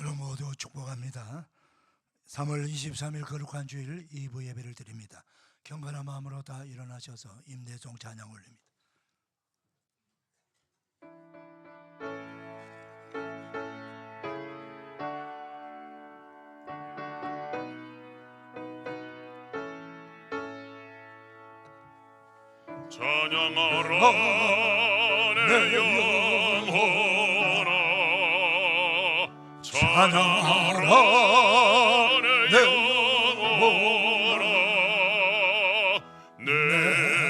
여러분 모두 축복합니다. 3월 23일 거룩한 주일 2부 예배를 드립니다. 경건한 마음으로 다 일어나셔서 임대종 찬양 올립니다. 찬양하라 내 영혼아, 찬양하라 내 영혼아, 내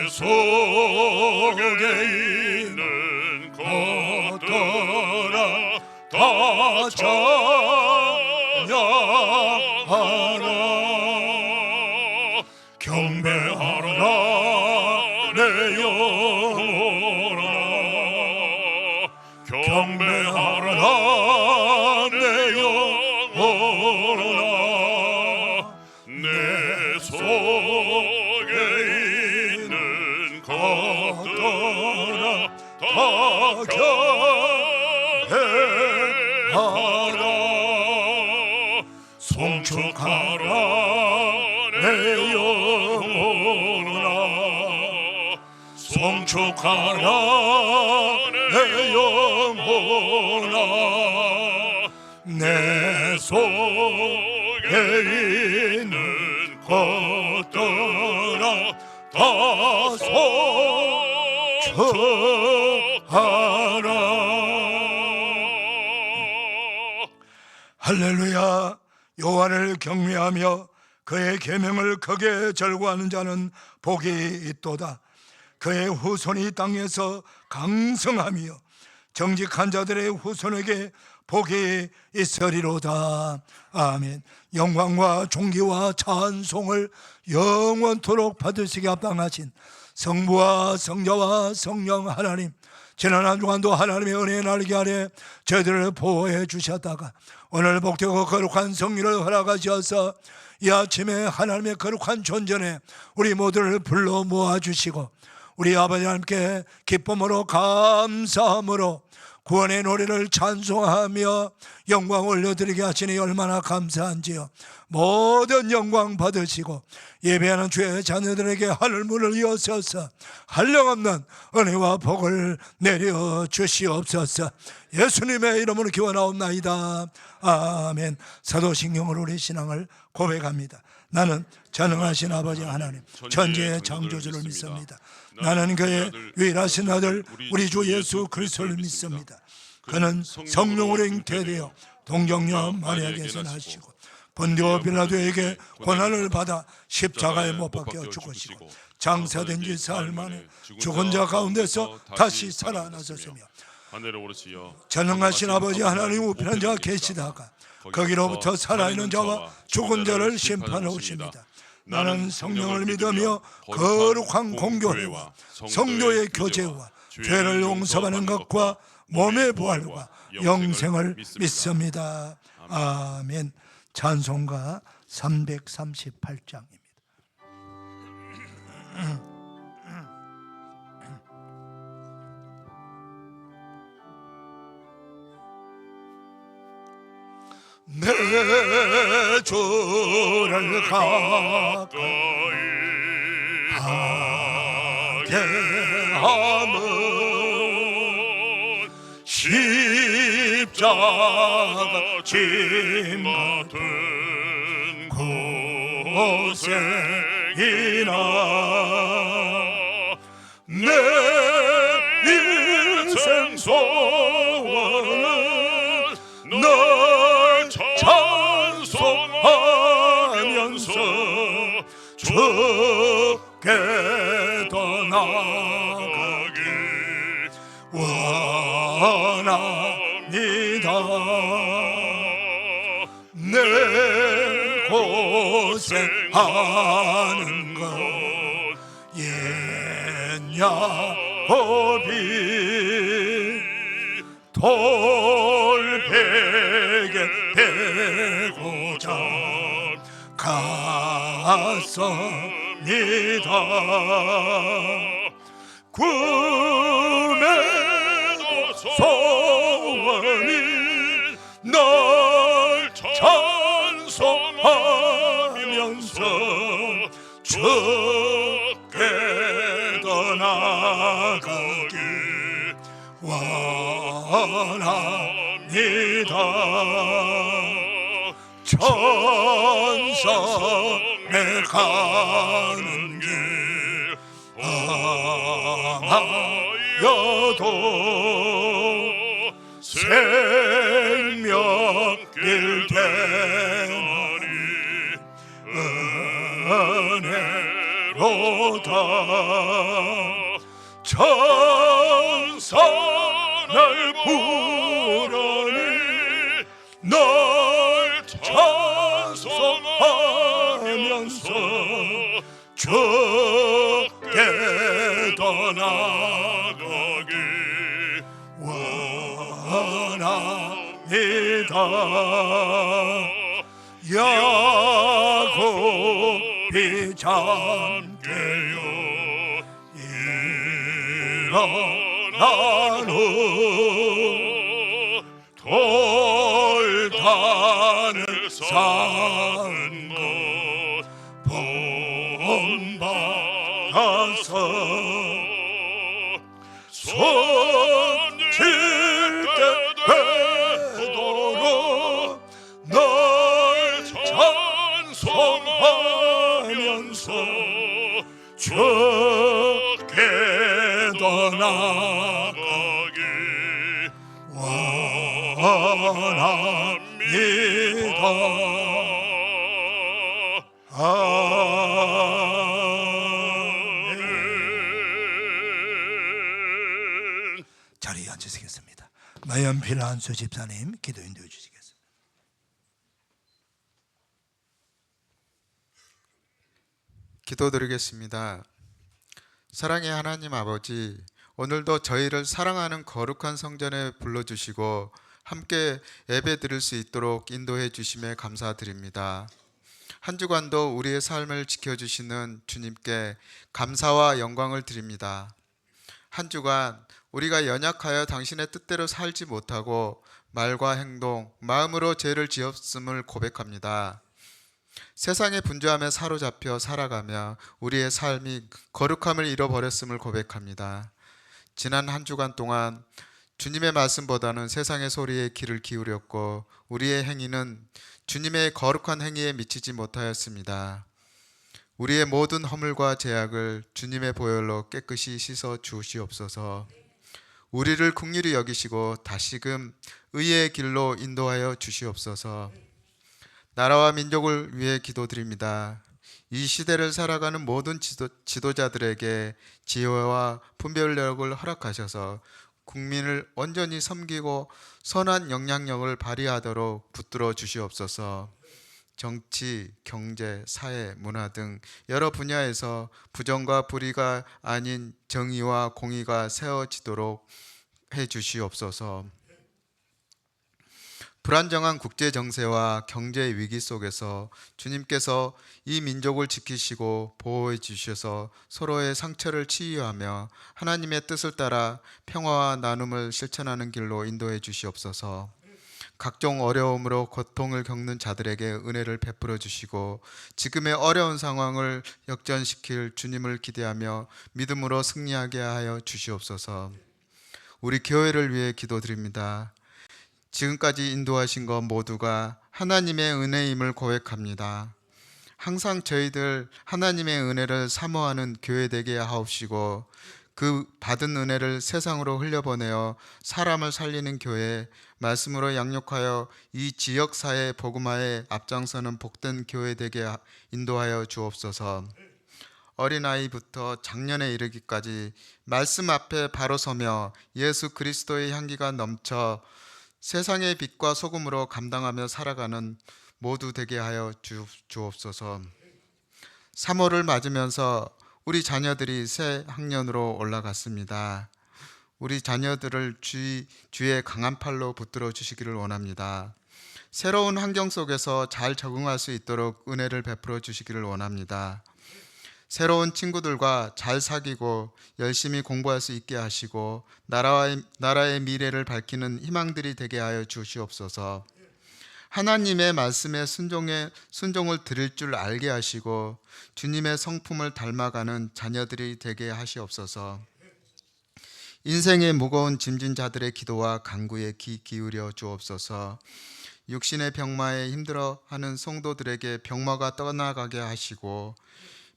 속에 있는 것들아 다 찬양하라. 경배하라 내 영혼아, 경배하라 내 영혼아, 내 속에 있는 것들아 다 경배하라. 송축하라 내 영혼아, 송축하라 내 영혼아, 내 속에 있는 것들아 다 송축하라. 할렐루야. 여호와를 경외하며 그의 계명을 크게 절거하는 자는 복이 있도다. 그의 후손이 땅에서 강성하며 정직한 자들의 후손에게 복이 있으리로다. 아멘. 영광과 존귀와 찬송을 영원토록 받으시기 합당하신 성부와 성자와 성령 하나님, 지난 한 주간도 하나님의 은혜의 날개 아래 저희들을 보호해 주셨다가 오늘 복되고 거룩한 성리를 허락하셔서 이 아침에 하나님의 거룩한 존전에 우리 모두를 불러 모아주시고 우리 아버지 하나님께 기쁨으로 감사함으로 구원의 노래를 찬송하며 영광 올려드리게 하시니 얼마나 감사한지요. 모든 영광 받으시고 예배하는 주의 자녀들에게 하늘문을 여셔서 한량없는 은혜와 복을 내려 주시옵소서. 예수님의 이름으로 기원하옵나이다. 아멘. 사도신경으로 우리 신앙을 고백합니다. 나는 전능하신 아버지 하나님 천지의 창조주를 믿습니다. 나는 그의 유일하신 아들 우리 주 예수 그리스도를 믿습니다. 그는 성령으로 잉태되어 동정녀 마리아에게서 나시고 본디오 빌라도에게 고난을 받아 십자가에 못 박혀 죽으시고 장사된 지 사흘 만에 죽은 자 가운데서 다시 살아나셨으며 전능하신 아버지 하나님 우편한 자가 계시다가 거기로부터 살아있는 자와 죽은 자를 심판하십니다. 나는 성령을 믿으며 거룩한 공교회와 성도의 교제와 죄를 용서하는 것과 몸의 부활과 영생을 믿습니다. 아멘. 찬송가 338장입니다. 내 주를 가까이 하게 함은 십자가 짐 같은 고생이나 내 인생 소원은 널 찬송하면서 주께 떠나가길 원합니다. 내 고생하는 것 옛 야곱이 돌베개 베고자 갔습니다. 꿈에도 소원이 널 원합니다. 천성에 가는 길 망하여도 생명길 되나니 은혜로다. 천사를 부르니 널 찬송하면서 주께 떠나가기 원합니다. 야곱이 잠깨어 일어난 후 돌단을 쌓은 것 본받아서 손질 때 되도록 널 찬송하면서 주께 떠나가기 원합니다. 아멘. 자리에 앉으시겠습니다. 마연필 한수 집사님 기도 인도해 주시겠습니다. 기도드리겠습니다. 사랑의 하나님 아버지, 오늘도 저희를 사랑하는 거룩한 성전에 불러주시고 함께 예배 드릴 수 있도록 인도해 주심에 감사드립니다. 한 주간도 우리의 삶을 지켜주시는 주님께 감사와 영광을 드립니다. 한 주간 우리가 연약하여 당신의 뜻대로 살지 못하고 말과 행동, 마음으로 죄를 지었음을 고백합니다. 세상의 분주함에 사로잡혀 살아가며 우리의 삶이 거룩함을 잃어버렸음을 고백합니다. 지난 한 주간 동안 주님의 말씀보다는 세상의 소리에 귀를 기울였고 우리의 행위는 주님의 거룩한 행위에 미치지 못하였습니다. 우리의 모든 허물과 죄악을 주님의 보혈로 깨끗이 씻어 주시옵소서. 우리를 긍휼히 여기시고 다시금 의의 길로 인도하여 주시옵소서. 나라와 민족을 위해 기도드립니다. 이 시대를 살아가는 모든 지도자들에게 지혜와 분별력을 허락하셔서 국민을 온전히 섬기고 선한 영향력을 발휘하도록 붙들어 주시옵소서. 정치, 경제, 사회, 문화 등 여러 분야에서 부정과 불의가 아닌 정의와 공의가 세워지도록 해 주시옵소서. 불안정한 국제 정세와 경제 위기 속에서 주님께서 이 민족을 지키시고 보호해 주셔서 서로의 상처를 치유하며 하나님의 뜻을 따라 평화와 나눔을 실천하는 길로 인도해 주시옵소서. 각종 어려움으로 고통을 겪는 자들에게 은혜를 베풀어 주시고 지금의 어려운 상황을 역전시킬 주님을 기대하며 믿음으로 승리하게 하여 주시옵소서. 우리 교회를 위해 기도드립니다. 지금까지 인도하신 것 모두가 하나님의 은혜임을 고백합니다. 항상 저희들 하나님의 은혜를 사모하는 교회 되게 하옵시고 그 받은 은혜를 세상으로 흘려보내어 사람을 살리는 교회, 말씀으로 양육하여 이 지역사회 복음화에 앞장서는 복된 교회 되게 인도하여 주옵소서. 어린아이부터 장년에 이르기까지 말씀 앞에 바로 서며 예수 그리스도의 향기가 넘쳐 세상의 빛과 소금으로 감당하며 살아가는 모두 되게 하여 주옵소서. 3월을 맞으면서 우리 자녀들이 새 학년으로 올라갔습니다. 우리 자녀들을 주의 강한 팔로 붙들어 주시기를 원합니다. 새로운 환경 속에서 잘 적응할 수 있도록 은혜를 베풀어 주시기를 원합니다. 새로운 친구들과 잘 사귀고 열심히 공부할 수 있게 하시고 나라의 미래를 밝히는 희망들이 되게 하여 주시옵소서. 하나님의 말씀에 순종을 드릴 줄 알게 하시고 주님의 성품을 닮아가는 자녀들이 되게 하시옵소서. 인생의 무거운 짐진 자들의 기도와 간구에 귀 기울여 주옵소서. 육신의 병마에 힘들어하는 성도들에게 병마가 떠나가게 하시고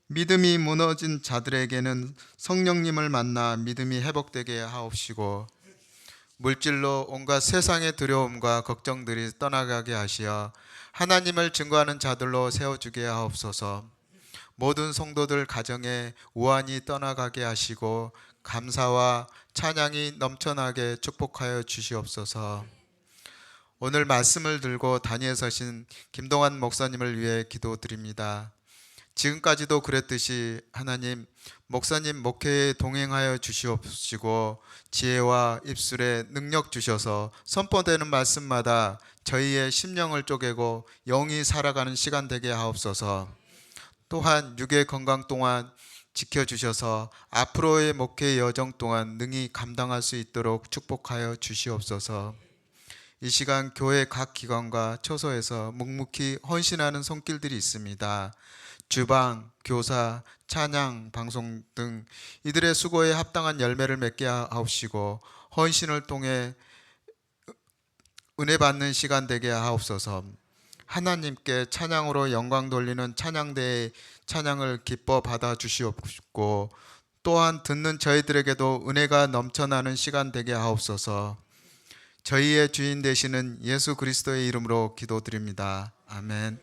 믿음이 무너진 자들에게는 성령님을 만나 믿음이 회복되게 하옵시고 물질로 온갖 세상의 두려움과 걱정들이 떠나가게 하시어 하나님을 증거하는 자들로 세워주게 하옵소서. 모든 성도들 가정에 우환이 떠나가게 하시고 감사와 찬양이 넘쳐나게 축복하여 주시옵소서. 오늘 말씀을 들고 단위에 서신 김동환 목사님을 위해 기도드립니다. 지금까지도 그랬듯이 하나님 목사님 목회에 동행하여 주시옵시고 지혜와 입술에 능력 주셔서 선포되는 말씀마다 저희의 심령을 쪼개고 영이 살아가는 시간 되게 하옵소서. 또한 육의 건강 동안 지켜주셔서 앞으로의 목회 여정 동안 능히 감당할 수 있도록 축복하여 주시옵소서. 이 시간 교회 각 기관과 처소에서 묵묵히 헌신하는 손길들이 있습니다. 주방, 교사, 찬양, 방송 등 이들의 수고에 합당한 열매를 맺게 하옵시고 헌신을 통해 은혜 받는 시간 되게 하옵소서. 하나님께 찬양으로 영광 돌리는 찬양대의 찬양을 기뻐 받아 주시옵고 또한 듣는 저희들에게도 은혜가 넘쳐나는 시간 되게 하옵소서. 저희의 주인 되시는 예수 그리스도의 이름으로 기도드립니다. 아멘.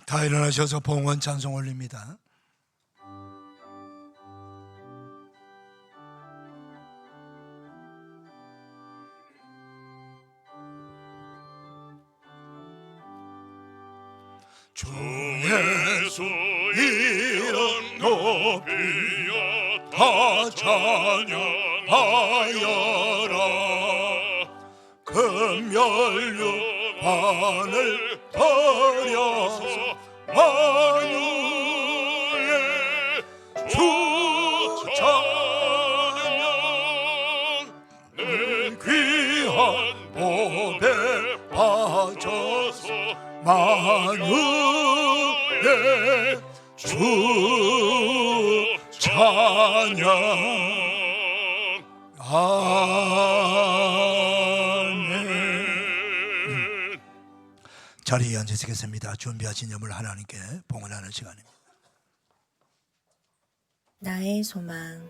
다 일어나셔서 봉헌 찬송 올립니다. 주 예수 이름 높이여 다 찬양하여라. 금연류 반을 버려서 만유의 주 찬양 내 귀한 보배 빠져서 만유의 주 찬양. 아멘. 자리에 앉으시겠습니다. 준비하신 염을 하나님께 봉헌하는 시간입니다. 나의 소망.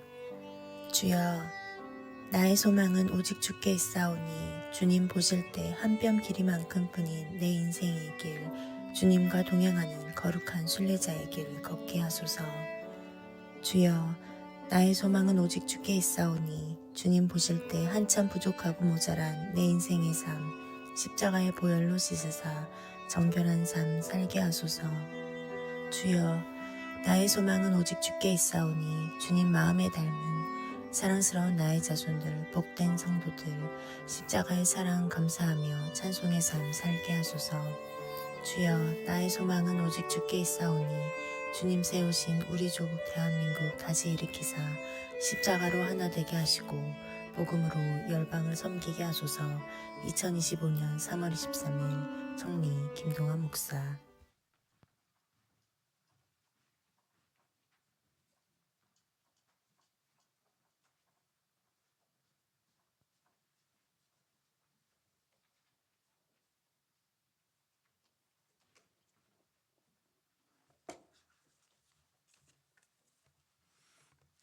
주여, 나의 소망은 오직 주께 있사오니 주님 보실 때 한 뼘 길이만큼 뿐인 내 인생의 길, 주님과 동행하는 거룩한 순례자의 길을 걷게 하소서. 주여, 나의 소망은 오직 주께 있사오니 주님 보실 때 한참 부족하고 모자란 내 인생의 삶, 십자가의 보혈로 씻으사 정결한 삶 살게 하소서. 주여, 나의 소망은 오직 주께 있사오니 주님 마음에 닮은 사랑스러운 나의 자손들, 복된 성도들, 십자가의 사랑 감사하며 찬송의 삶 살게 하소서. 주여, 나의 소망은 오직 주께 있사오니 주님 세우신 우리 조국 대한민국 다시 일으키사 십자가로 하나 되게 하시고 복음으로 열방을 섬기게 하소서. 2025년 3월 23일 성리 김동환 목사.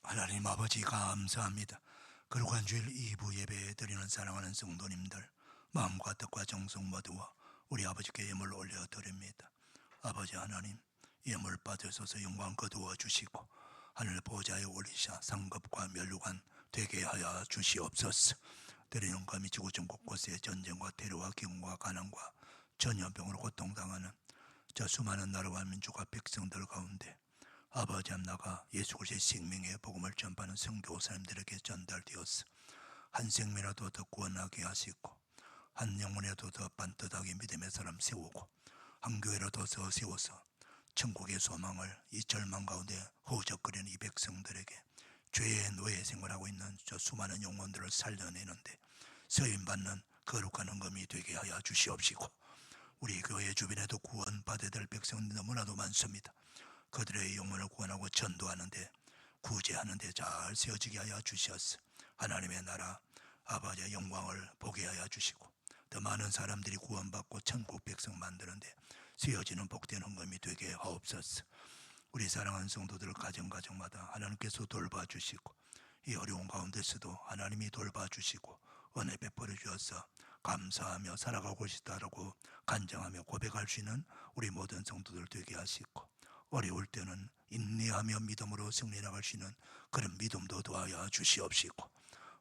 하나님 아버지 감사합니다. 거룩한 주일 2부 예배 드리는 사랑하는 성도님들 마음과 뜻과 정성 모두와 우리 아버지께 예물 올려드립니다. 아버지 하나님, 예물 받으셔서 영광 거두어 주시고 하늘 보좌에 올리사 상급과 멸류관 되게 하여 주시옵소서. 대리령과 미치고 전 곳곳에 전쟁과 테러와 기근과 가난과 전염병으로 고통당하는 저 수많은 나라와 민족과 백성들 가운데 아버지 앞나가 예수 그리스도의 생명의 복음을 전파하는 선교사님들에게 전달되었어. 한 생명이라도 더 구원하게 하시고 한 영혼이라도 더 반듯하게 믿음의 사람 세우고 한 교회라도 더 세워서 천국의 소망을 이 절망 가운데 허우적거리는 이 백성들에게 죄의 노예 생활하고 있는 저 수많은 영혼들을 살려내는데 서임받는 거룩한 헌금이 되게 하여 주시옵시고, 우리 교회 주변에도 구원받아야 될 백성들이 너무나도 많습니다. 그들의 영혼을 구원하고 전도하는데 구제하는데 잘 세워지게 하여 주시옵소서. 하나님의 나라 아버지의 영광을 보게 하여 주시고 더 많은 사람들이 구원받고 천국 백성 만드는데 세워지는 복된 헌금이 되게 하옵소서. 우리 사랑하는 성도들 가정가정마다 하나님께서 돌봐주시고 이 어려운 가운데서도 하나님이 돌봐주시고 은혜 베풀어 주셔서 감사하며 살아가고 싶다라고 간증하며 고백할 수 있는 우리 모든 성도들 되게 하시고, 어려울 때는 인내하며 믿음으로 승리나갈 수 있는 그런 믿음도 도하여 주시옵시고,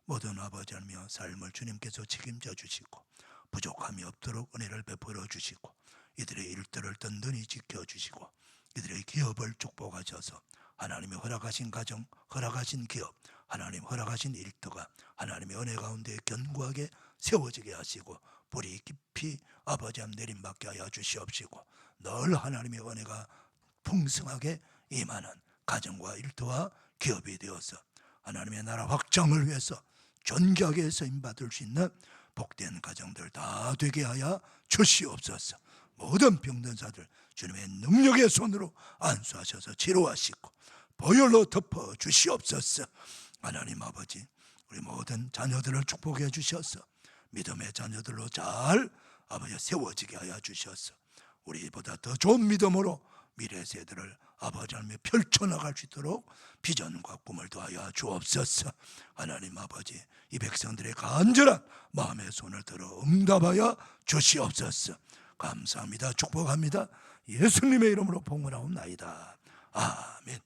모든 아버지 하나님의 삶을 주님께서 책임져 주시고 부족함이 없도록 은혜를 베풀어 주시고 이들의 일들을 든든히 지켜주시고 이들의 기업을 축복하셔서 하나님의 허락하신 가정, 허락하신 기업, 하나님 허락하신 일터가 하나님의 은혜 가운데 견고하게 세워지게 하시고 불이 깊이 아버지 앞 내림받게 하여 주시옵시고 늘 하나님의 은혜가 풍성하게 임하는 가정과 일터와 기업이 되어서 하나님의 나라 확장을 위해서 존귀하게 쓰임받을 수 있는 복된 가정들 다 되게 하여 주시옵소서. 모든 병든 자들 주님의 능력의 손으로 안수하셔서 치료하시고 보혈로 덮어 주시옵소서. 하나님 아버지, 우리 모든 자녀들을 축복해 주셔서 믿음의 자녀들로 잘 아버지 세워지게 하여 주셔서 우리보다 더 좋은 믿음으로 미래 세대를 아버지 하나님의 펼쳐나갈 수 있도록 비전과 꿈을 더하여 주옵소서. 하나님 아버지, 이 백성들의 간절한 마음의 손을 들어 응답하여 주시옵소서. 감사합니다. 축복합니다. 예수님의 이름으로 봉헌하옵나이다. 아멘.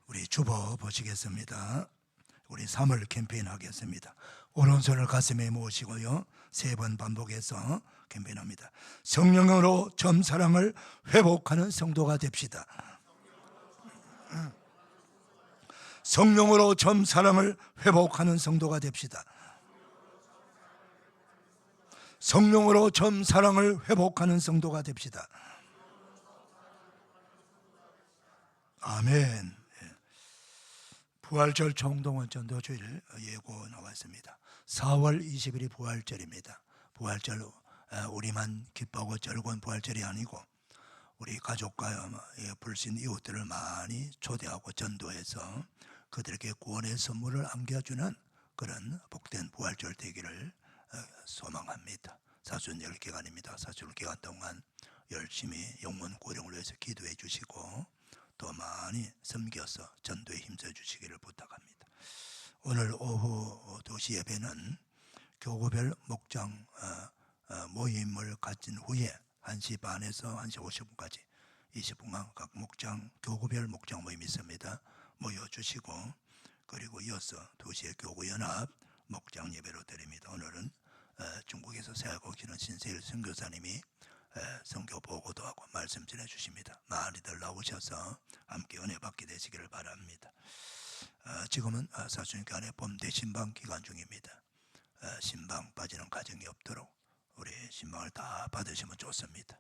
우리 주보 보시겠습니다. 우리 3월 캠페인 하겠습니다. 오른손을 가슴에 모으시고요 3번 반복해서 캠페인합니다. 성령으로 점사랑을 회복하는 성도가 됩시다. 성령으로 점사랑을 회복하는 성도가 됩시다. 성령으로 점사랑을 회복하는 성도가 됩시다. 아멘. 부활절 총동원 전도주일 예고 나와 있습니다. 4월 20일이 부활절입니다. 부활절 우리만 기뻐하고 즐거운 부활절이 아니고 우리 가족과 불신 이웃들을 많이 초대하고 전도해서 그들에게 구원의 선물을 안겨주는 그런 복된 부활절 되기를 소망합니다. 사순 10기간입니다. 사순 기간 동안 열심히 영혼 구령을 위해서 기도해 주시고 또 많이 섬겨서 전도에 힘써 주시기를 부탁합니다. 오늘 오후 2시 예배는 교구별 목장 모임을 가진 후에 1시 반에서 1시 50분까지 20분간 각 목장 교구별 목장 모임이 있습니다. 모여주시고 그리고 이어서 2시에 교구연합 목장 예배로 드립니다. 오늘은 중국에서 세하고 계시는 신세일 선교사님이 선교 보고도 하고 말씀 전해 주십니다. 많이들 나오셔서 함께 은혜 받게 되시기를 바랍니다. 지금은 사순교회 봄 대신방 기간 중입니다. 신방 빠지는 가정이 없도록 우리 신방을 다 받으시면 좋습니다.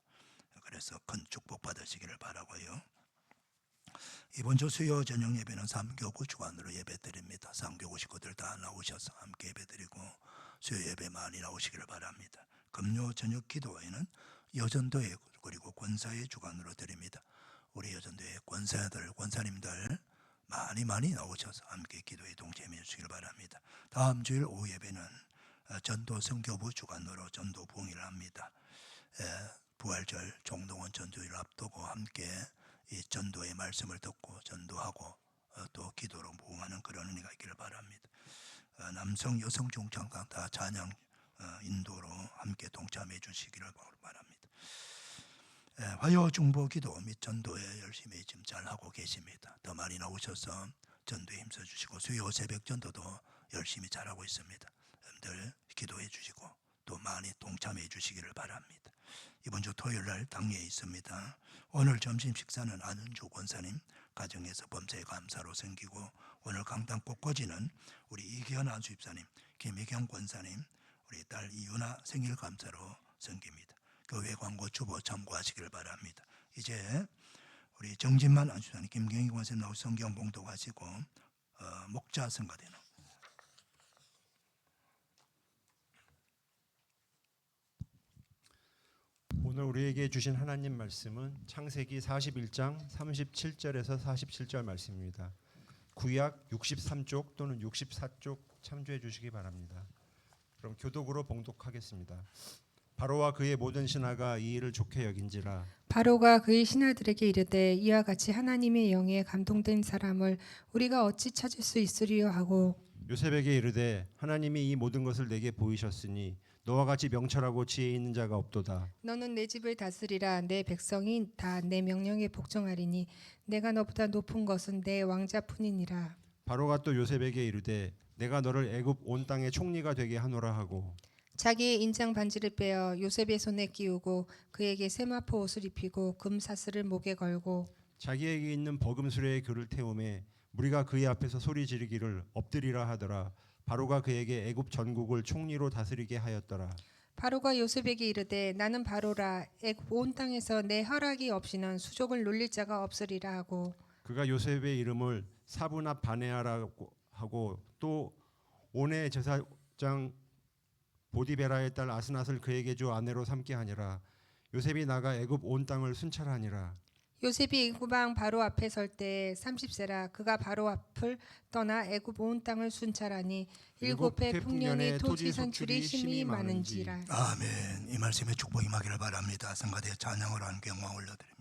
그래서 큰 축복 받으시기를 바라고요. 이번 주 수요 저녁 예배는 3교구 주관으로 예배 드립니다. 3교구 식구들 다 나오셔서 함께 예배 드리고 수요 예배 많이 나오시기를 바랍니다. 금요 저녁 기도회는 여전도회 그리고 권사회 주관으로 드립니다. 우리 여전도회 권사들, 권사님들 많이 나오셔서 함께 기도에 동참해 주시길 바랍니다. 다음 주일 오후 예배는 전도 선교부 주관으로 전도 부흥회를 합니다. 부활절 종동원 전도회를 앞두고 함께 이 전도의 말씀을 듣고 전도하고 또 기도로 부흥하는 그런 은혜가 있기를 바랍니다. 남성, 여성 중창단 다 찬양 인도로 함께 동참해 주시기를 바랍니다. 화요 중보 기도 및 전도에 열심히 지금 잘 하고 계십니다. 더 많이 나오셔서 전도에 힘써 주시고 수요 새벽 전도도 열심히 잘하고 있습니다. 여러분들 기도해 주시고 또 많이 동참해 주시기를 바랍니다. 이번 주 토요일 날 당례에 있습니다. 오늘 점심 식사는 안은주 권사님 가정에서 범사에 감사로 섬기고, 오늘 강당 꽃꽂이는 우리 이기현 안수집사님, 김희경 권사님, 우리 딸 이윤아 생일 감사로 섬깁니다. 교회 광고 주보 참고하시길 바랍니다. 이제 우리 정진만 안수집사님, 김경희 권사님 나오셔서 성경 봉독하시고 목자 성가되는 오늘 우리에게 주신 하나님 말씀은 창세기 41장 37절에서 47절 말씀입니다. 구약 63쪽 또는 64쪽 참조해 주시기 바랍니다. 그럼 교독으로 봉독하겠습니다. 바로와 그의 모든 신하가 이 일을 좋게 여긴지라. 바로가 그의 신하들에게 이르되 이와 같이 하나님의 영에 감동된 사람을 우리가 어찌 찾을 수 있으리요 하고, 요셉에게 이르되 하나님이 이 모든 것을 내게 보이셨으니 너와 같이 명철하고 지혜 있는 자가 없도다. 너는 내 집을 다스리라. 내 백성이 다 내 명령에 복종하리니 내가 너보다 높은 것은 내 왕자뿐이니라. 바로가 또 요셉에게 이르되 내가 너를 애굽 온 땅의 총리가 되게 하노라 하고, 자기의 인장 반지를 빼어 요셉의 손에 끼우고 그에게 세마포 옷을 입히고 금 사슬을 목에 걸고 자기에게 있는 버금 수레의 그를 태우매 무리가 그의 앞에서 소리 지르기를 엎드리라 하더라. 바로가 그에게 애굽 전국을 총리로 다스리게 하였더라. 바로가 요셉에게 이르되 나는 바로라. 애굽 온 땅에서 내 허락이 없이는 수족을 놀릴 자가 없으리라 하고, 그가 요셉의 이름을 사브나 바네아라고 하고 또 온의 제사장 보디베라의 딸 아스낫을 그에게 주 아내로 삼게 하니라. 요셉이 나가 애굽 온 땅을 순찰하니라. 요셉이 애굽 왕 바로 앞에 설 때 30세라. 그가 바로 앞을 떠나 애굽 온 땅을 순찰하니 7해 풍년의 토지 산출이 심히 많은지라. 아멘. 이 말씀에 축복이 임하기를 바랍니다. 성가대 찬양으로 한 경화 올려드립니다.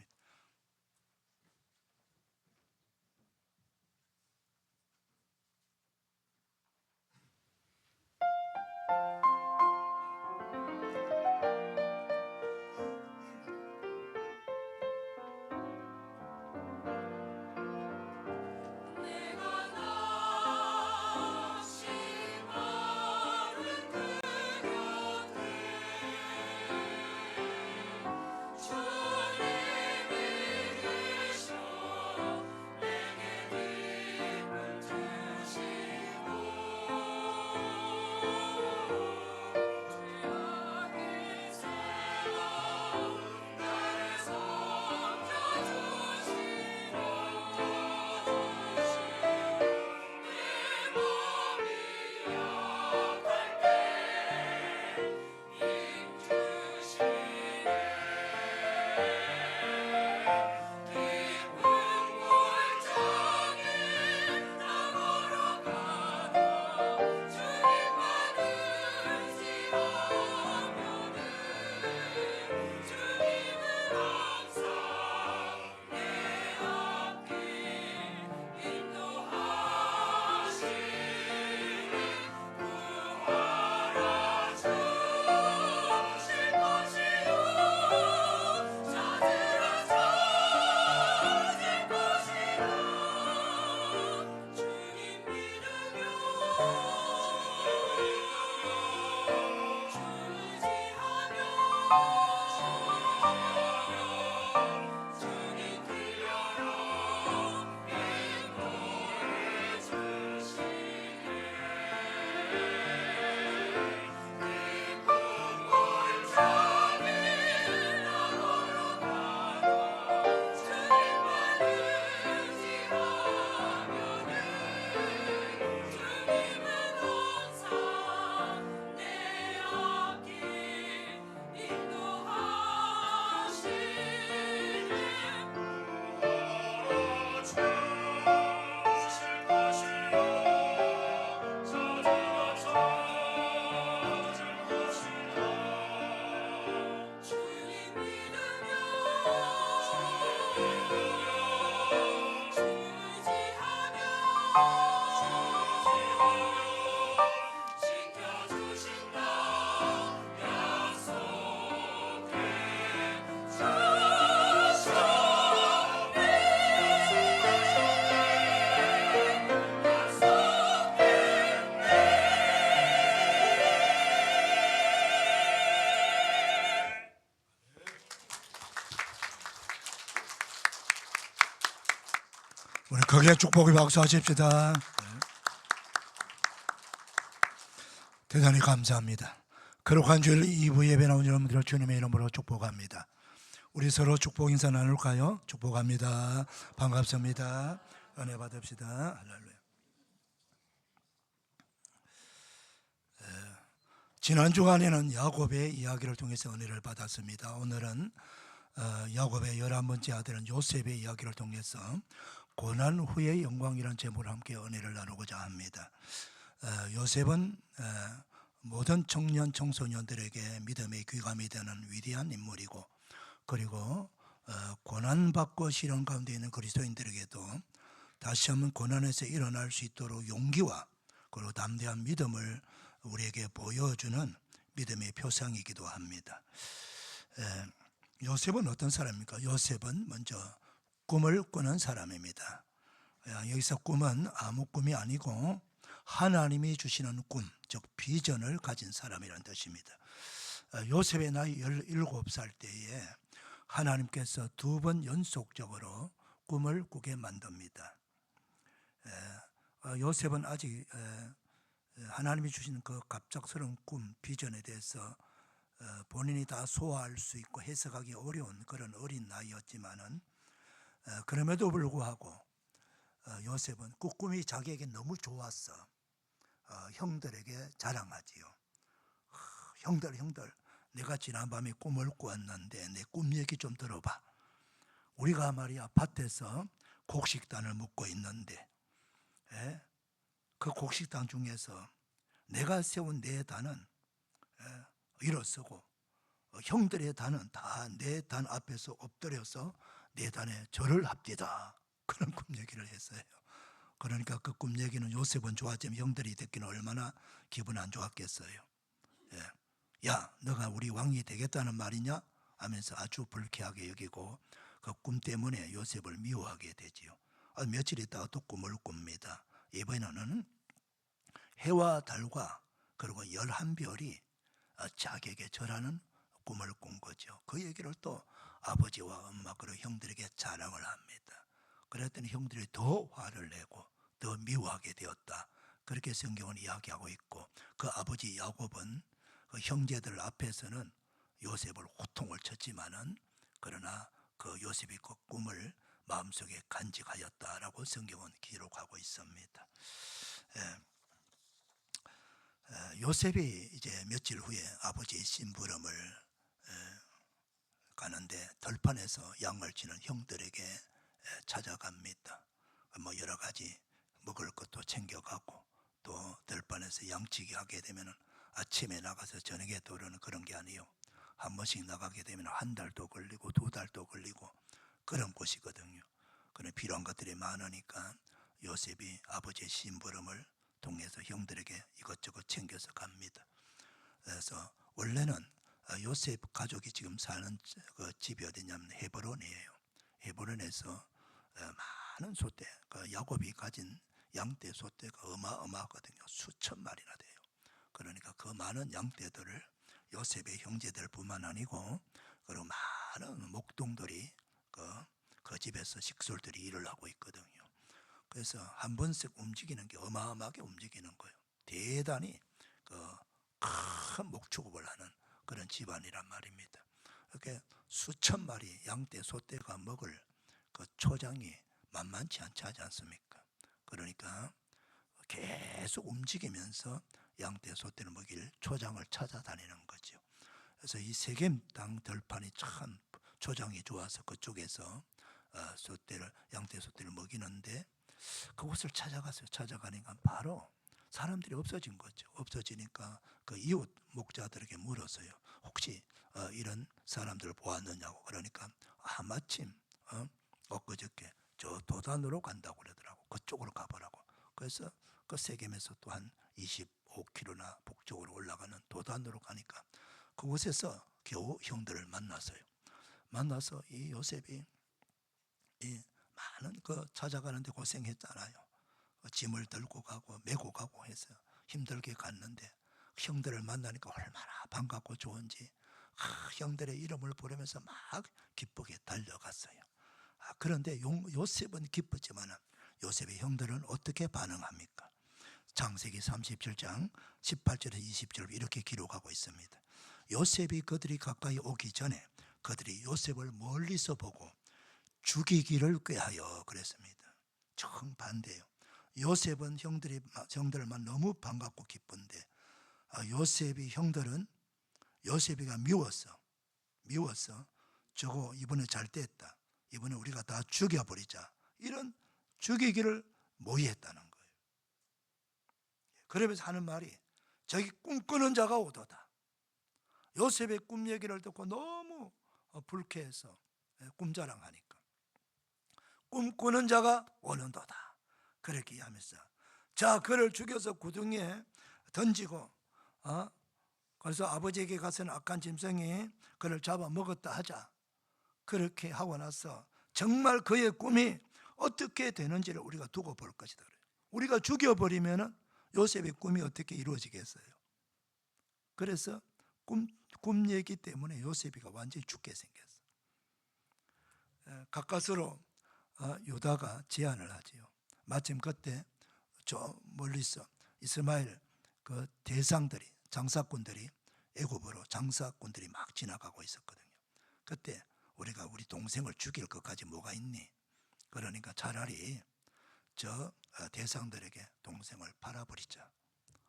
우리 크게 축복의 박수 하십시다. 대단히 감사합니다. 거룩한 주일 2부 예배 나온 여러분들을 주님의 이름으로 축복합니다. 우리 서로 축복 인사 나눌까요? 축복합니다. 반갑습니다. 은혜 받읍시다. 할렐루야. 지난 주간에는 야곱의 이야기를 통해서 은혜를 받았습니다. 오늘은 야곱의 11번째 아들은 요셉의 이야기를 통해서 고난 후의 영광이라는 제목으로 함께 은혜를 나누고자 합니다. 요셉은 모든 청년 청소년들에게 믿음의 귀감이 되는 위대한 인물이고, 그리고 고난받고 시련 가운데 있는 그리스도인들에게도 다시 한번 고난에서 일어날 수 있도록 용기와 그리고 담대한 믿음을 우리에게 보여주는 믿음의 표상이기도 합니다. 요셉은 어떤 사람입니까? 요셉은 먼저 꿈을 꾸는 사람입니다. 여기서 꿈은 아무 꿈이 아니고 하나님이 주시는 꿈, 즉 비전을 가진 사람이라는 뜻입니다. 요셉의 나이 17살 때에 하나님께서 2번 연속적으로 꿈을 꾸게 만듭니다. 요셉은 아직 하나님이 주시는 그 갑작스러운 꿈, 비전에 대해서 본인이 다 소화할 수 있고 해석하기 어려운 그런 어린 나이였지만은 그럼에도 불구하고 요셉은 그 꿈이 자기에게 너무 좋았어. 형들에게 자랑하지요. 형들 내가 지난밤에 꿈을 꾸었는데 내 꿈 얘기 좀 들어봐. 우리가 말이야 밭에서 곡식단을 묶고 있는데 그 곡식단 중에서 내가 세운 내 단은 일어서고 형들의 단은 다 내 단 앞에서 엎드려서 내 단에 절을 합디다. 그런 꿈 얘기를 했어요. 그러니까 그 꿈 얘기는 요셉은 좋았지만 형들이 듣기는 얼마나 기분 안 좋았겠어요. 야, 너가 우리 왕이 되겠다는 말이냐? 하면서 아주 불쾌하게 여기고 그 꿈 때문에 요셉을 미워하게 되지요. 며칠 있다가 또 꿈을 꿉니다. 이번에는 해와 달과 그리고 11별이 자기에게 절하는 꿈을 꾼 거죠. 그 얘기를 또 아버지와 엄마 그리고 형들에게 자랑을 합니다. 그랬더니 형들이 더 화를 내고 더 미워하게 되었다. 그렇게 성경은 이야기하고 있고, 그 아버지 야곱은 그 형제들 앞에서는 요셉을 호통을 쳤지만은 그러나 그 요셉이 그 꿈을 마음속에 간직하였다라고 성경은 기록하고 있습니다. 요셉이 이제 며칠 후에 아버지의 심부름을 가는데 들판에서 양을 치는 형들에게 찾아갑니다. 뭐 여러 가지 먹을 것도 챙겨가고, 또 들판에서 양치기 하게 되면 아침에 나가서 저녁에 돌아오는 그런 게 아니에요. 한 번씩 나가게 되면 한 달도 걸리고 2달도 걸리고 그런 곳이거든요. 그런 필요한 것들이 많으니까 요셉이 아버지의 심부름을 통해서 형들에게 이것저것 챙겨서 갑니다. 그래서 원래는 요셉 가족이 지금 사는 그 집이 어디냐면 헤브론이에요. 헤브론에서 많은 소떼, 그 야곱이 가진 양떼 소떼가 어마어마하거든요. 수천 마리나 돼요. 그러니까 그 많은 양떼들을 요셉의 형제들뿐만 아니고 그리고 많은 목동들이 그 집에서 식솔들이 일을 하고 있거든요. 그래서 한 번씩 움직이는 게 어마어마하게 움직이는 거예요. 대단히 큰 목축업을 하는 그런 집안이란 말입니다. 이렇게 수천 마리 양떼 소떼가 먹을 그 초장이 만만치 않지 않습니까? 그러니까 계속 움직이면서 양떼 소떼를 먹일 초장을 찾아다니는 거죠. 그래서 이 세겜 땅 들판이 참 초장이 좋아서 그쪽에서 양떼 소떼를 먹이는데 그곳을 찾아갔어요. 찾아가니까 바로 사람들이 없어진 거죠. 없어지니까 그 이웃 목자들에게 물었어요. 혹시 이런 사람들을 보았느냐고. 그러니까 마침 엊그저께 저 도단으로 간다고 그러더라고. 그쪽으로 가보라고. 그래서 그 세겜에서 또 한 25km나 북쪽으로 올라가는 도단으로 가니까 그곳에서 겨우 형들을 만났어요. 만나서 이 요셉이 이 많은 찾아가는데 고생했잖아요. 짐을 들고 가고 메고 가고 해서 힘들게 갔는데 형들을 만나니까 얼마나 반갑고 좋은지 형들의 이름을 부르면서 막 기쁘게 달려갔어요. 그런데 요셉은 기쁘지만 요셉의 형들은 어떻게 반응합니까? 창세기 37장 18절에서 20절 이렇게 기록하고 있습니다. 요셉이 그들이 가까이 오기 전에 그들이 요셉을 멀리서 보고 죽이기를 꾀하여 그랬습니다. 정반대예요. 요셉은 형들만 너무 반갑고 기쁜데 요셉이 형들은 요셉이가 미웠어. 저거 이번에 잘 됐다. 이번에 우리가 다 죽여버리자. 이런 죽이기를 모의했다는 거예요. 그러면서 하는 말이 저기 꿈꾸는 자가 오도다. 요셉의 꿈 얘기를 듣고 너무 불쾌해서 꿈자랑하니까 꿈꾸는 자가 오는도다. 그렇게 하면서 자 그를 죽여서 구덩이에 던지고 그래서 아버지에게 가서는 악한 짐승이 그를 잡아먹었다 하자. 그렇게 하고 나서 정말 그의 꿈이 어떻게 되는지를 우리가 두고 볼 것이다. 우리가 죽여버리면 요셉의 꿈이 어떻게 이루어지겠어요? 그래서 꿈 얘기 때문에 요셉이가 완전히 죽게 생겼어. 가까스로 유다가 제안을 하지요. 마침 그때 저 멀리서 이스마엘 그 대상들이 장사꾼들이 애굽으로 장사꾼들이 막 지나가고 있었거든요. 그때 우리가 우리 동생을 죽일 것까지 뭐가 있니? 그러니까 차라리 저 대상들에게 동생을 팔아버리자.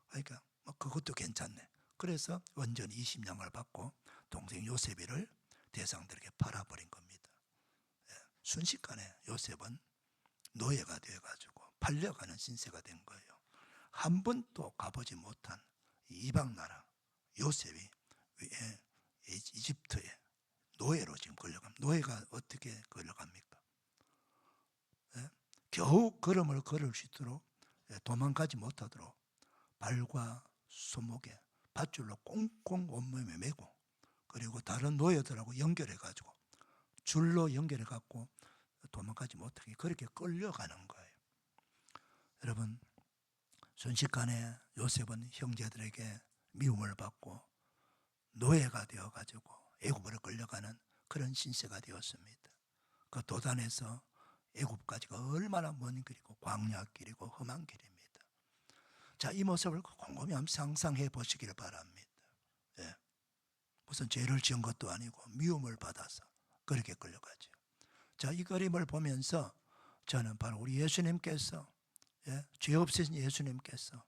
그러니까 그것도 괜찮네. 그래서 원전 20냥을 받고 동생 요셉이를 대상들에게 팔아버린 겁니다. 순식간에 요셉은 노예가 되어가지고 팔려가는 신세가 된 거예요. 한 번도 가보지 못한 이방 나라 요셉이 이집트에 노예로 지금 걸려갑니다. 노예가 어떻게 걸려갑니까? 겨우 걸음을 걸을 수 있도록 도망가지 못하도록 발과 손목에 밧줄로 꽁꽁 온몸에 매고 그리고 다른 노예들하고 연결해가지고 줄로 연결해갖고 도망가지 못하게 그렇게 끌려가는 거예요. 여러분 순식간에 요셉은 형제들에게 미움을 받고 노예가 되어가지고 애굽으로 끌려가는 그런 신세가 되었습니다. 그 도단에서 애굽까지가 얼마나 먼 길이고 광야길이고 험한 길입니다. 자, 이 모습을 곰곰이 한번 상상해 보시기를 바랍니다. 무슨 죄를 지은 것도 아니고 미움을 받아서 그렇게 끌려가죠. 자, 이 그림을 보면서 저는 바로 우리 예수님께서 죄 없으신 예수님께서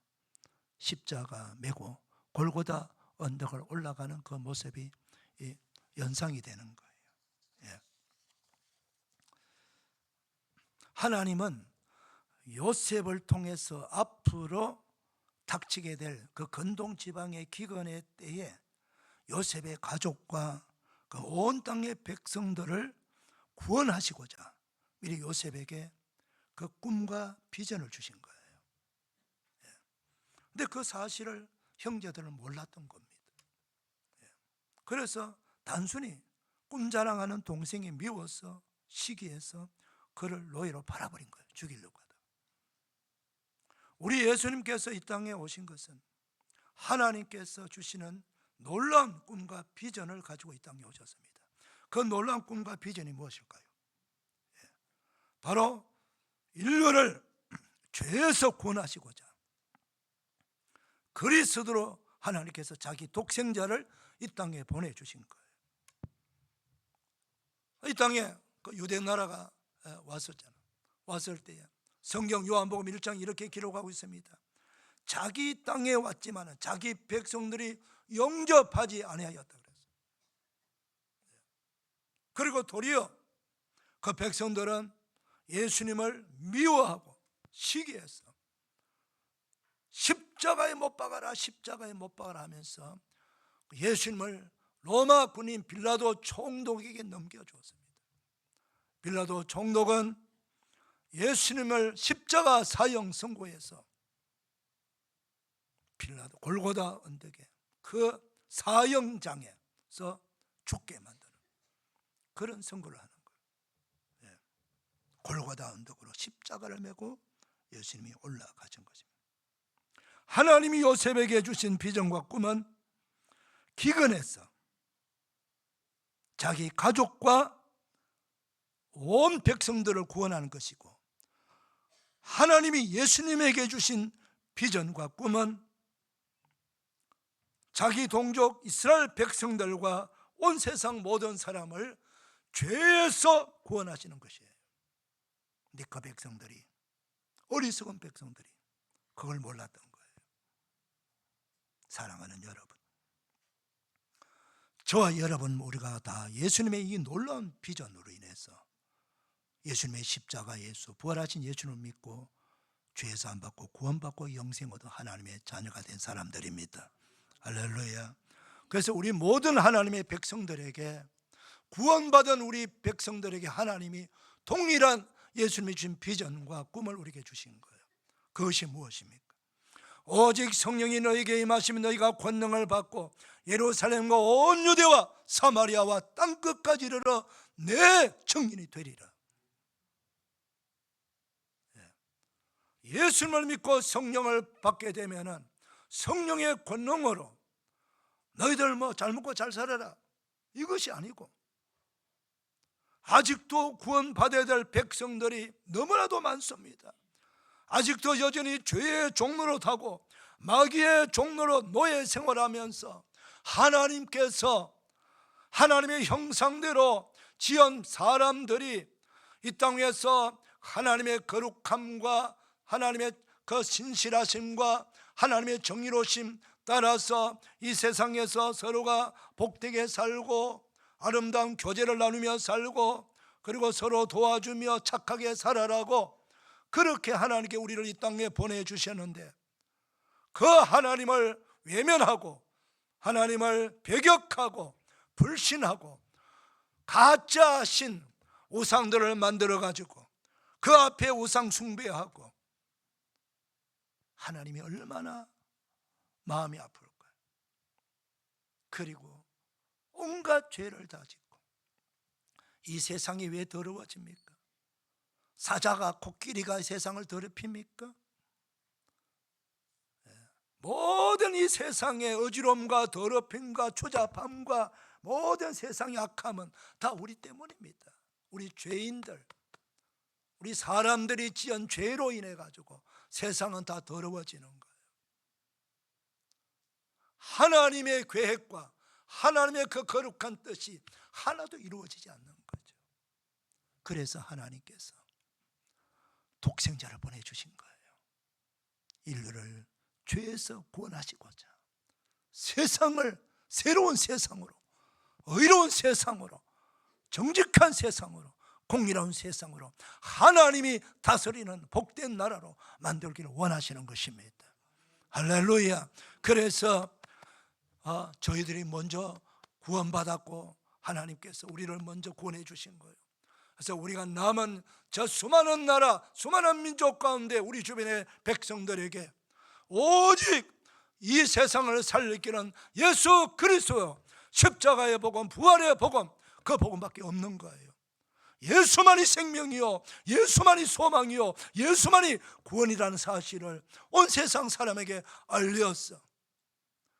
십자가 메고 골고다 언덕을 올라가는 그 모습이 연상이 되는 거예요. 하나님은 요셉을 통해서 앞으로 닥치게 될 그 근동 지방의 기근의 때에 요셉의 가족과 그 온 땅의 백성들을 구원하시고자 미리 요셉에게 그 꿈과 비전을 주신 거예요. 근데 그 사실을 형제들은 몰랐던 겁니다. 그래서 단순히 꿈자랑하는 동생이 미워서 시기해서 그를 노예로 팔아버린 거예요. 죽이려고 하다. 우리 예수님께서 이 땅에 오신 것은 하나님께서 주시는 놀라운 꿈과 비전을 가지고 이 땅에 오셨습니다. 그 놀라운 꿈과 비전이 무엇일까요? 바로 인류를 죄에서 구원하시고자 그리스도로 하나님께서 자기 독생자를 이 땅에 보내주신 거예요. 이 땅에 그 유대 나라가 왔었잖아. 왔을 때에 성경 요한복음 1장 이렇게 기록하고 있습니다. 자기 땅에 왔지만 자기 백성들이 영접하지 아니하였다 그랬어요. 그리고 도리어 그 백성들은 예수님을 미워하고 시기해서 십자가에 못 박아라 십자가에 못 박아라 하면서 예수님을 로마 군인 빌라도 총독에게 넘겨주었습니다. 빌라도 총독은 예수님을 십자가 사형 선고해서 빌라도 골고다 언덕에 그 사형장에서 죽게 만드는 그런 선고를 하는 거예요. 골고다 언덕으로 십자가를 메고 예수님이 올라가신 것입니다. 하나님이 요셉에게 주신 비전과 꿈은 기근에서 자기 가족과 온 백성들을 구원하는 것이고 하나님이 예수님에게 주신 비전과 꿈은 자기 동족 이스라엘 백성들과 온 세상 모든 사람을 죄에서 구원하시는 것이에요. 근데 그 백성들이, 어리석은 백성들이 그걸 몰랐던 거예요. 사랑하는 여러분, 저와 여러분 우리가 다 예수님의 이 놀라운 비전으로 인해서 예수님의 십자가 예수, 부활하신 예수를 믿고 죄 사함 받고 구원받고 영생 얻은 하나님의 자녀가 된 사람들입니다. 할렐루야. 그래서 우리 모든 하나님의 백성들에게, 구원받은 우리 백성들에게 하나님이 동일한 예수님이 주신 비전과 꿈을 우리에게 주신 거예요. 그것이 무엇입니까? 오직 성령이 너희에게 임하시면 너희가 권능을 받고 예루살렘과 온 유대와 사마리아와 땅끝까지 이르러 내 증인이 되리라. 예수님을 믿고 성령을 받게 되면은 성령의 권능으로 너희들 잘 먹고 잘 살아라, 이것이 아니고, 아직도 구원받아야 될 백성들이 너무나도 많습니다. 아직도 여전히 죄의 종로로 타고 마귀의 종로로 노예 생활하면서 하나님께서 하나님의 형상대로 지은 사람들이 이 땅 위에서 하나님의 거룩함과 하나님의 그 신실하심과 하나님의 정의로우심 따라서 이 세상에서 서로가 복되게 살고 아름다운 교제를 나누며 살고 그리고 서로 도와주며 착하게 살아라고 그렇게 하나님께 우리를 이 땅에 보내주셨는데, 그 하나님을 외면하고 하나님을 배격하고 불신하고 가짜 신 우상들을 만들어 가지고 그 앞에 우상 숭배하고, 하나님이 얼마나 마음이 아플까요? 그리고 온갖 죄를 다 짓고, 이 세상이 왜 더러워집니까? 사자가 코끼리가 세상을 더럽힙니까? 모든 이 세상의 어지러움과 더럽힘과 추잡함과 모든 세상의 악함은 다 우리 때문입니다. 우리 죄인들, 우리 사람들이 지은 죄로 인해 가지고 세상은 다 더러워지는 거예요. 하나님의 계획과 하나님의 그 거룩한 뜻이 하나도 이루어지지 않는 거죠. 그래서 하나님께서 독생자를 보내주신 거예요. 인류를 죄에서 구원하시고자 세상을 새로운 세상으로, 의로운 세상으로, 정직한 세상으로, 공의로운 세상으로 하나님이 다스리는 복된 나라로 만들기를 원하시는 것입니다. 할렐루야. 그래서 저희들이 먼저 구원받았고 하나님께서 우리를 먼저 구원해 주신 거예요. 그래서 우리가 남은 저 수많은 나라, 수많은 민족 가운데 우리 주변의 백성들에게 오직 이 세상을 살리기는 예수 그리스도 십자가의 복음, 부활의 복음, 그 복음밖에 없는 거예요. 예수만이 생명이요, 예수만이 소망이요, 예수만이 구원이라는 사실을 온 세상 사람에게 알렸어.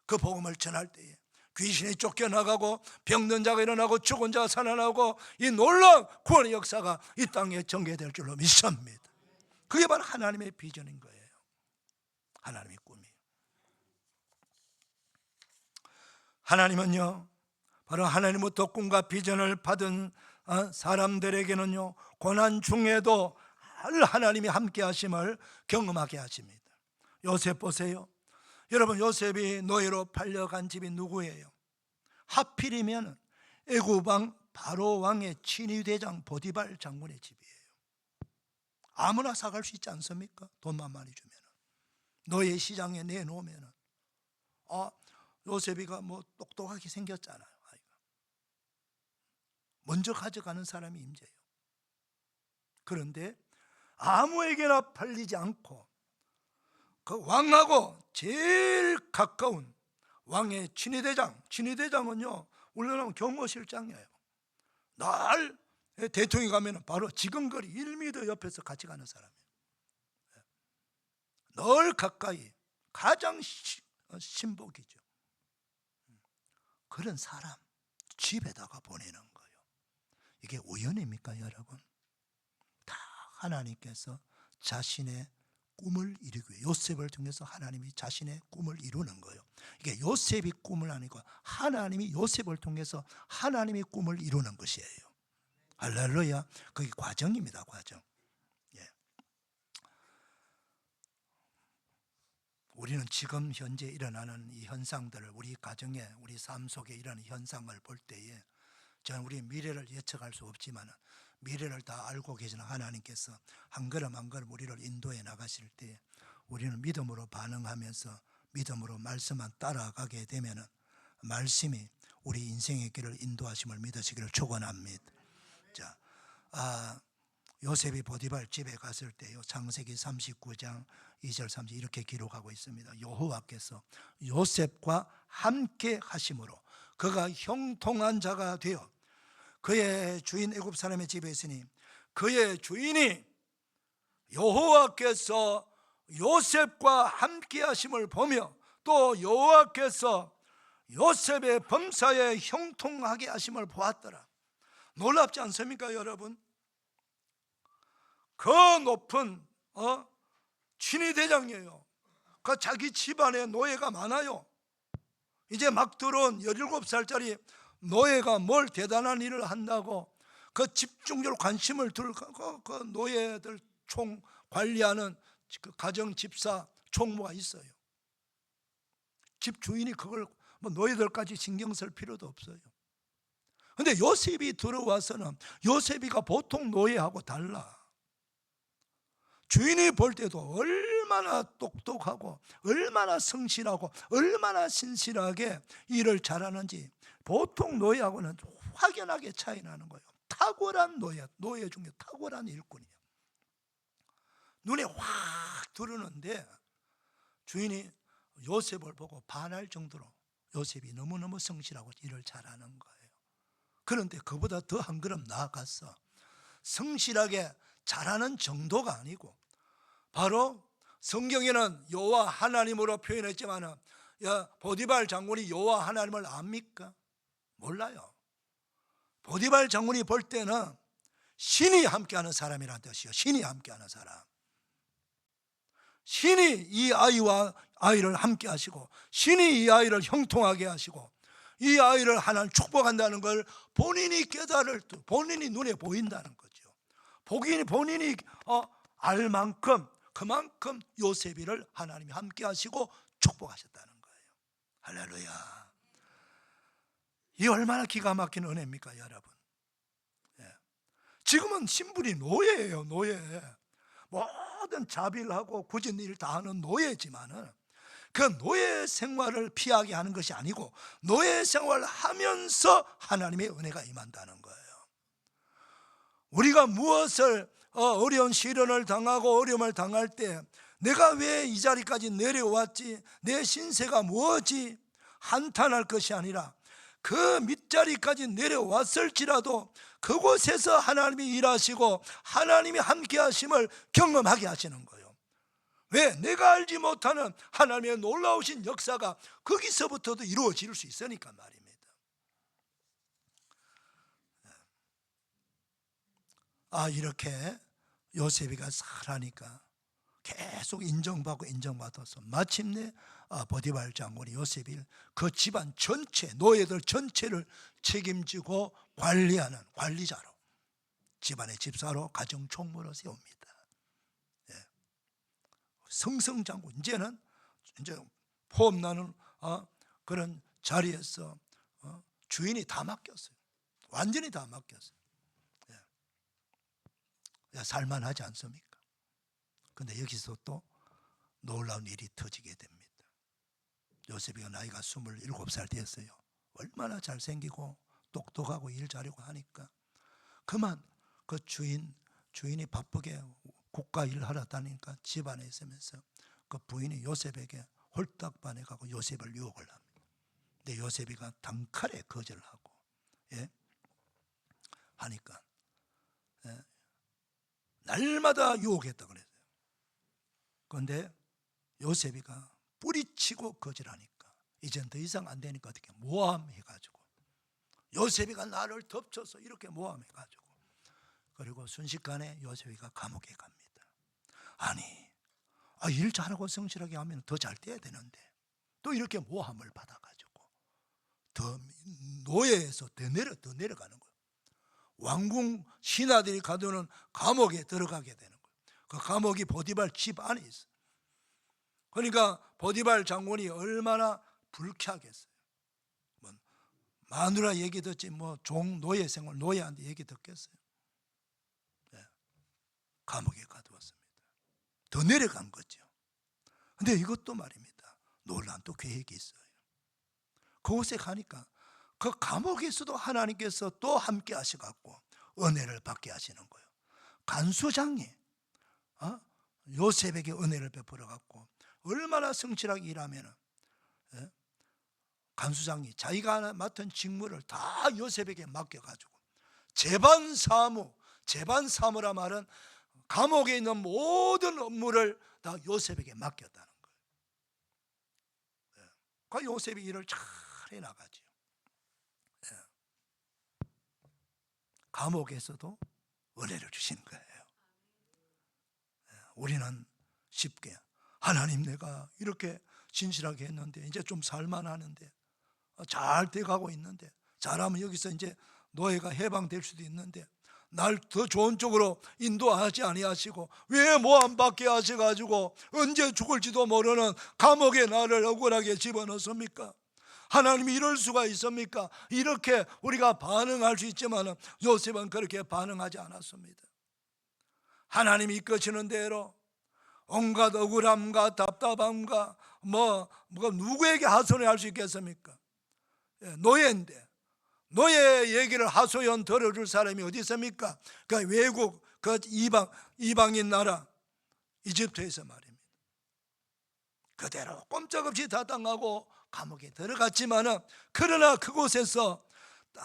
그 복음을 전할 때에 귀신이 쫓겨나가고 병든 자가 일어나고 죽은 자가 살아나고 이 놀라운 구원의 역사가 이 땅에 전개될 줄로 믿습니다. 그게 바로 하나님의 비전인 거예요. 하나님의 꿈이에요. 하나님은요, 바로 하나님부터 꿈과 비전을 받은 사람들에게는요, 고난 중에도 하나님이 함께 하심을 경험하게 하십니다. 요셉 보세요. 여러분, 요셉이 노예로 팔려간 집이 누구예요? 하필이면 애굽왕 바로 왕의 친위대장 보디발 장군의 집이에요. 아무나 사갈 수 있지 않습니까? 돈만 많이 주면. 노예 시장에 내놓으면 요셉이가 똑똑하게 생겼잖아요. 먼저 가져가는 사람이 임자예요. 그런데 아무에게나 팔리지 않고 그 왕하고 제일 가까운 왕의 친위대장은요, 우리나라 경호실장이에요. 날 대통령이 가면 바로 지근거리 1m 옆에서 같이 가는 사람이에요. 늘 가까이, 가장 신복이죠. 그런 사람 집에다가 보내는 거예요. 이게 우연입니까, 여러분? 다 하나님께서 자신의 꿈을 이루기 위해 요셉을 통해서 하나님이 자신의 꿈을 이루는 거예요. 이게 요셉이 꿈을 아니고 하나님이 요셉을 통해서 하나님의 꿈을 이루는 것이에요. 할렐루야. 그게 과정입니다. 과정. 예. 우리는 지금 현재 일어나는 이 현상들을 우리 가정에 우리 삶 속에 일어나는 현상을 볼 때에 저는 우리 미래를 예측할 수 없지만 미래를 다 알고 계시는 하나님께서 한 걸음 한 걸음 우리를 인도해 나가실 때 우리는 믿음으로 반응하면서 믿음으로 말씀만 따라가게 되면 말씀이 우리 인생의 길을 인도하심을 믿으시기를 축원합니다. 자, 요셉이 보디발 집에 갔을 때요, 창세기 39장 2절 3절 이렇게 기록하고 있습니다. 여호와께서 요셉과 함께 하심으로 그가 형통한 자가 되어 그의 주인 애굽 사람의 집에 있으니 그의 주인이 여호와께서 요셉과 함께 하심을 보며 또 여호와께서 요셉의 범사에 형통하게 하심을 보았더라. 놀랍지 않습니까 여러분? 그 높은 친위대장이에요. 그 자기 집안에 노예가 많아요. 이제 막 들어온 17살짜리 노예가 뭘 대단한 일을 한다고 그 집중적으로 관심을 둘 그 노예들 총 관리하는 그 가정 집사 총무가 있어요. 집 주인이 그걸 뭐 노예들까지 신경 쓸 필요도 없어요. 근데 요셉이 들어와서는 요셉이가 보통 노예하고 달라. 주인이 볼 때도 얼마나 똑똑하고 얼마나 성실하고 얼마나 신실하게 일을 잘하는지 보통 노예하고는 확연하게 차이 나는 거예요. 탁월한 노예 중에 탁월한 일꾼이에요. 눈에 확 들어오는데 주인이 요셉을 보고 반할 정도로 요셉이 너무너무 성실하고 일을 잘하는 거예요. 그런데 그보다 더 한 걸음 나아갔어. 성실하게 잘하는 정도가 아니고 바로 성경에는 여호와 하나님으로 표현했지만 보디발 장군이 여호와 하나님을 압니까? 몰라요. 보디발 장군이 볼 때는 신이 함께하는 사람이라는 뜻이요. 신이 함께하는 사람. 신이 이 아이를 함께 하시고 신이 이 아이를 형통하게 하시고 이 아이를 하나님 축복한다는 걸 본인이 깨달을 때 본인이 눈에 보인다는 거죠. 본인이 알 만큼 그만큼 요셉이를 하나님이 함께 하시고 축복하셨다는 거예요. 할렐루야. 이 얼마나 기가 막힌 은혜입니까 여러분. 지금은 신분이 노예예요. 노예. 모든 자비하고 굳은 일 다 하는 노예지만은 그 노예 생활을 피하게 하는 것이 아니고 노예 생활을 하면서 하나님의 은혜가 임한다는 거예요. 우리가 무엇을 어려운 시련을 당하고 어려움을 당할 때 내가 왜 이 자리까지 내려왔지? 내 신세가 무엇이? 한탄할 것이 아니라 그 밑자리까지 내려왔을지라도 그곳에서 하나님이 일하시고 하나님이 함께 하심을 경험하게 하시는 거예요. 왜? 내가 알지 못하는 하나님의 놀라우신 역사가 거기서부터도 이루어질 수 있으니까 말입니다. 이렇게 요셉이가 살아니까 계속 인정받아서 마침내 보디발 장군이 요셉을 그 집안 전체 노예들 전체를 책임지고 관리하는 관리자로 집안의 집사로 가정 총무로 세웁니다. 승승장구 이제는 포업나는 그런 자리에서 주인이 다 맡겼어요. 완전히 다 맡겼어요. 살만하지 않습니까? 근데 여기서 또 놀라운 일이 터지게 됩니다. 요셉이가 나이가 27살 되었어요. 얼마나 잘생기고 똑똑하고 일 잘하고 하니까 그만 그 주인이 바쁘게 국가 일을 하러 다니니까 집안에 있으면서 그 부인이 요셉에게 홀딱 반해가고 요셉을 유혹을 합니다. 근데 요셉이가 단칼에 거절하고 하니까 날마다 유혹했다 그랬어요. 그런데 요셉이가 뿌리치고 거절하니까 이젠 더 이상 안 되니까 어떻게 모함해가지고 요셉이가 나를 덮쳐서 이렇게 모함해가지고 그리고 순식간에 요셉이가 감옥에 갑니다. 아니, 일 잘하고 성실하게 하면 더 잘 돼야 되는데 또 이렇게 모함을 받아가지고 더 노예에서 더 내려가는 거예요. 왕궁 신하들이 가두는 감옥에 들어가게 되는 거예요. 그 감옥이 보디발 집 안에 있어요. 그러니까 보디발 장군이 얼마나 불쾌하겠어요. 뭐 마누라 얘기 듣지 뭐 종 노예 생활 노예한테 얘기 듣겠어요. 네. 감옥에 가두었습니다. 더 내려간 거죠. 근데 이것도 말입니다. 놀란 또 계획이 있어요. 그곳에 가니까 그 감옥에서도 하나님께서 또 함께 하셔갖고 은혜를 받게 하시는 거예요. 간수장이 요셉에게 은혜를 베풀어 갖고 얼마나 성실하게 일하면 간수장이 자기가 맡은 직무를 다 요셉에게 맡겨가지고 재반사무라 말은 감옥에 있는 모든 업무를 다 요셉에게 맡겼다는 거예요. 그 요셉이 일을 잘 해나가죠. 감옥에서도 은혜를 주시는 거예요. 우리는 쉽게 하나님 내가 이렇게 진실하게 했는데 이제 좀 살만하는데 잘 돼가고 있는데 잘하면 여기서 이제 노예가 해방될 수도 있는데 날 더 좋은 쪽으로 인도하지 아니하시고 왜 모함받게 하셔가지고 언제 죽을지도 모르는 감옥에 나를 억울하게 집어넣습니까? 하나님이 이럴 수가 있습니까? 이렇게 우리가 반응할 수 있지만 요셉은 그렇게 반응하지 않았습니다. 하나님이 이끄시는 대로 온갖 억울함과 답답함과 누구에게 하소연을 할 수 있겠습니까? 노예인데 노예 얘기를 하소연 들어줄 사람이 어디 있습니까? 그 외국 그 이방인 나라 이집트에서 말입니다. 그대로 꼼짝없이 다 당하고 감옥에 들어갔지만은 그러나 그곳에서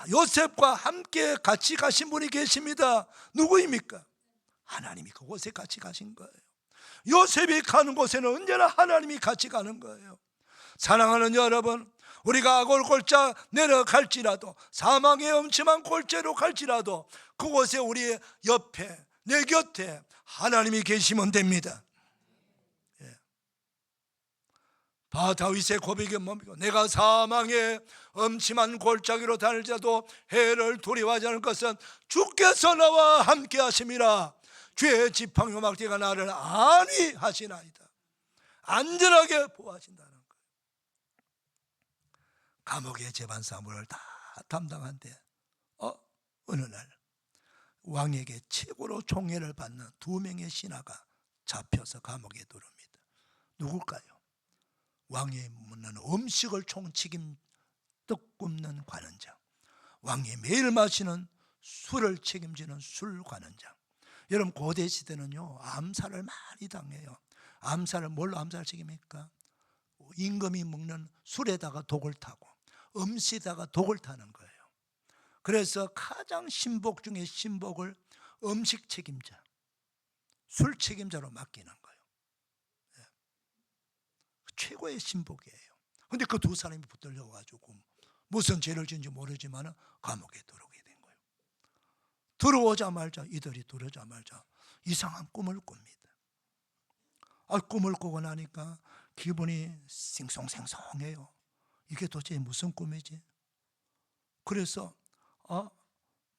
요셉과 함께 같이 가신 분이 계십니다. 누구입니까? 하나님이 그곳에 같이 가신 거예요. 요셉이 가는 곳에는 언제나 하나님이 같이 가는 거예요. 사랑하는 여러분, 우리가 골골자 내려갈지라도 사망의 엄침한 골짜로 갈지라도 그곳에 우리의 옆에 내 곁에 하나님이 계시면 됩니다. 다윗의 고백이 뭡니까? 내가 사망의 엄침한 골짜기로 다닐지라도 해를 두려워하지 않을 것은 주께서 나와 함께 하심이라. 주의 지팡이와 막대가 나를 안위하시나이다. 안전하게 보호하신다는 거예요. 감옥의 재반 사무를 다 담당한데 어느 날 왕에게 최고로 총애를 받는 2명의 신하가 잡혀서 감옥에 들어옵니다. 누굴까요? 왕이 묻는 음식을 총책임 떡 굽는 관원장, 왕이 매일 마시는 술을 책임지는 술 관원장. 여러분 고대 시대는요 암살을 많이 당해요. 암살을 뭘로 암살시킵니까? 임금이 먹는 술에다가 독을 타고 음식에다가 독을 타는 거예요. 그래서 가장 신복 중에 신복을 음식 책임자, 술 책임자로 맡기는 거예요. 최고의 신복이에요. 근데 그 2사람이 붙들려가지고 무슨 죄를 지은지 모르지만 감옥에 들어오게 된 거예요. 이들이 들어오자마자 이상한 꿈을 꿉니다. 꿈을 꾸고 나니까 기분이 싱숭생숭해요. 이게 도대체 무슨 꿈이지? 그래서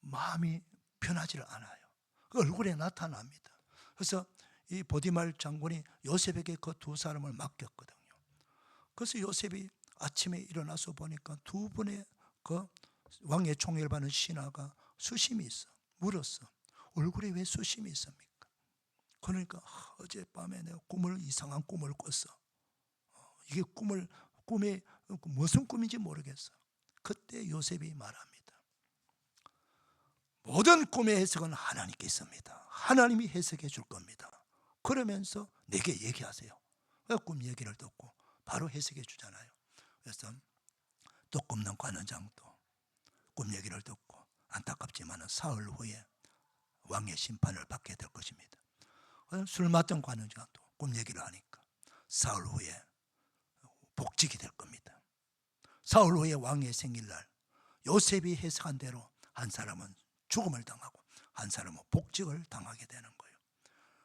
마음이 편하지를 않아요. 얼굴에 나타납니다. 그래서 이 보디말 장군이 요셉에게 그 2사람을 맡겼거든요. 그래서 요셉이 아침에 일어나서 보니까 2분의 그 왕의 총애를 받는 신하가 수심이 있어. 물었어. 얼굴에 왜 수심이 있습니까? 그러니까 어젯밤에 내가 이상한 꿈을 꿨어. 이게 꿈에 무슨 꿈인지 모르겠어. 그때 요셉이 말합니다. 모든 꿈의 해석은 하나님께 있습니다. 하나님이 해석해 줄 겁니다. 그러면서 내게 얘기하세요. 꿈 얘기를 듣고 바로 해석해 주잖아요. 그래서 또 꿈는 관원장도 꿈 얘기를 듣고 안타깝지만 사흘 후에 왕의 심판을 받게 될 것입니다. 술 맡은 관원장도 꿈 얘기를 하니까 사흘 후에 복직이 될 겁니다. 사흘 후에 왕의 생일날 요셉이 해석한 대로 한 사람은 죽음을 당하고 한 사람은 복직을 당하게 되는 거예요.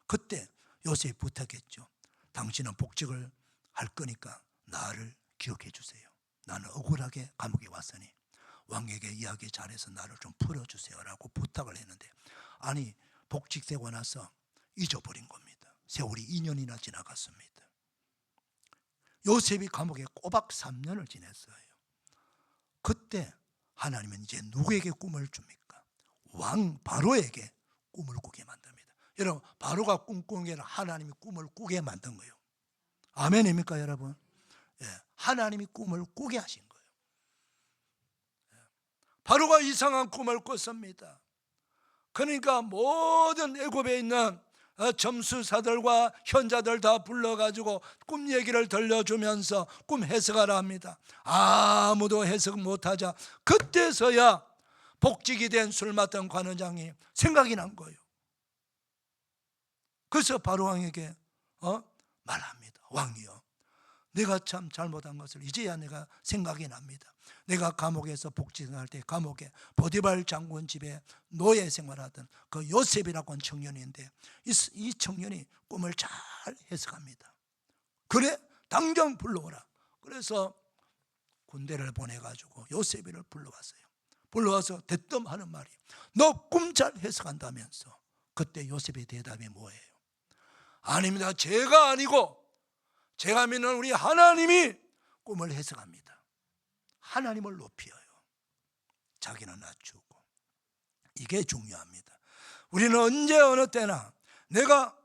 그때 요셉이 부탁했죠. 당신은 복직을 할 거니까 나를 기억해 주세요. 나는 억울하게 감옥에 왔으니 왕에게 이야기 잘해서 나를 좀 풀어주세요라고 부탁을 했는데, 아니 복직되고 나서 잊어버린 겁니다. 세월이 2년이나 지나갔습니다. 요셉이 감옥에 꼬박 3년을 지냈어요. 그때 하나님은 이제 누구에게 꿈을 줍니까? 왕 바로에게 꿈을 꾸게 만듭니다. 여러분, 바로가 꿈꾸는 게 아니라 하나님이 꿈을 꾸게 만든 거예요. 아멘입니까 여러분? 예, 하나님이 꿈을 꾸게 하신 거예요. 바로가 이상한 꿈을 꿨습니다. 그러니까 모든 애굽에 있는 점수사들과 현자들 다 불러가지고 꿈 얘기를 들려주면서 꿈 해석하라 합니다. 아무도 해석 못하자 그때서야 복직이 된 술 맡던 관원장이 생각이 난 거예요. 그래서 바로 왕에게 말합니다. 왕이여, 내가 참 잘못한 것을 이제야 내가 생각이 납니다. 내가 감옥에서 복직할 때 감옥에 보디발 장군 집에 노예 생활하던 그 요셉이라고 하는 청년인데 이 청년이 꿈을 잘 해석합니다. 그래 당장 불러오라. 그래서 군대를 보내가지고 요셉이를 불러왔어요. 불러와서 대뜸하는 말이, 너 꿈 잘 해석한다면서. 그때 요셉의 대답이 뭐예요? 아닙니다. 제가 아니고 제가 믿는 우리 하나님이 꿈을 해석합니다. 하나님을 높여요. 자기는 낮추고. 이게 중요합니다. 우리는 언제 어느 때나 내가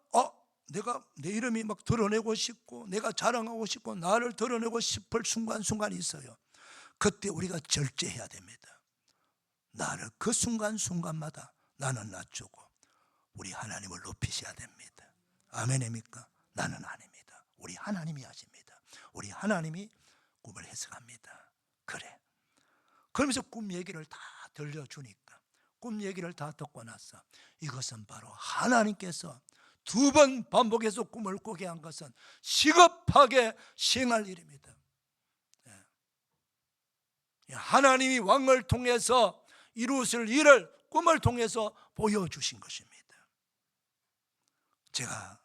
내 이름이 막 드러내고 싶고 내가 자랑하고 싶고 나를 드러내고 싶을 순간순간이 있어요. 그때 우리가 절제해야 됩니다. 나를 그 순간순간마다 나는 낮추고 우리 하나님을 높이셔야 됩니다. 아멘입니까? 나는 아닙니다. 우리 하나님이 하십니다. 우리 하나님이 꿈을 해석합니다. 그래. 그러면서 꿈 얘기를 다 들려주니까 꿈 얘기를 다 듣고 나서 이것은 바로 하나님께서 2번 반복해서 꿈을 꾸게 한 것은 시급하게 시행할 일입니다. 하나님이 왕을 통해서 이루실 일을 꿈을 통해서 보여주신 것입니다. 제가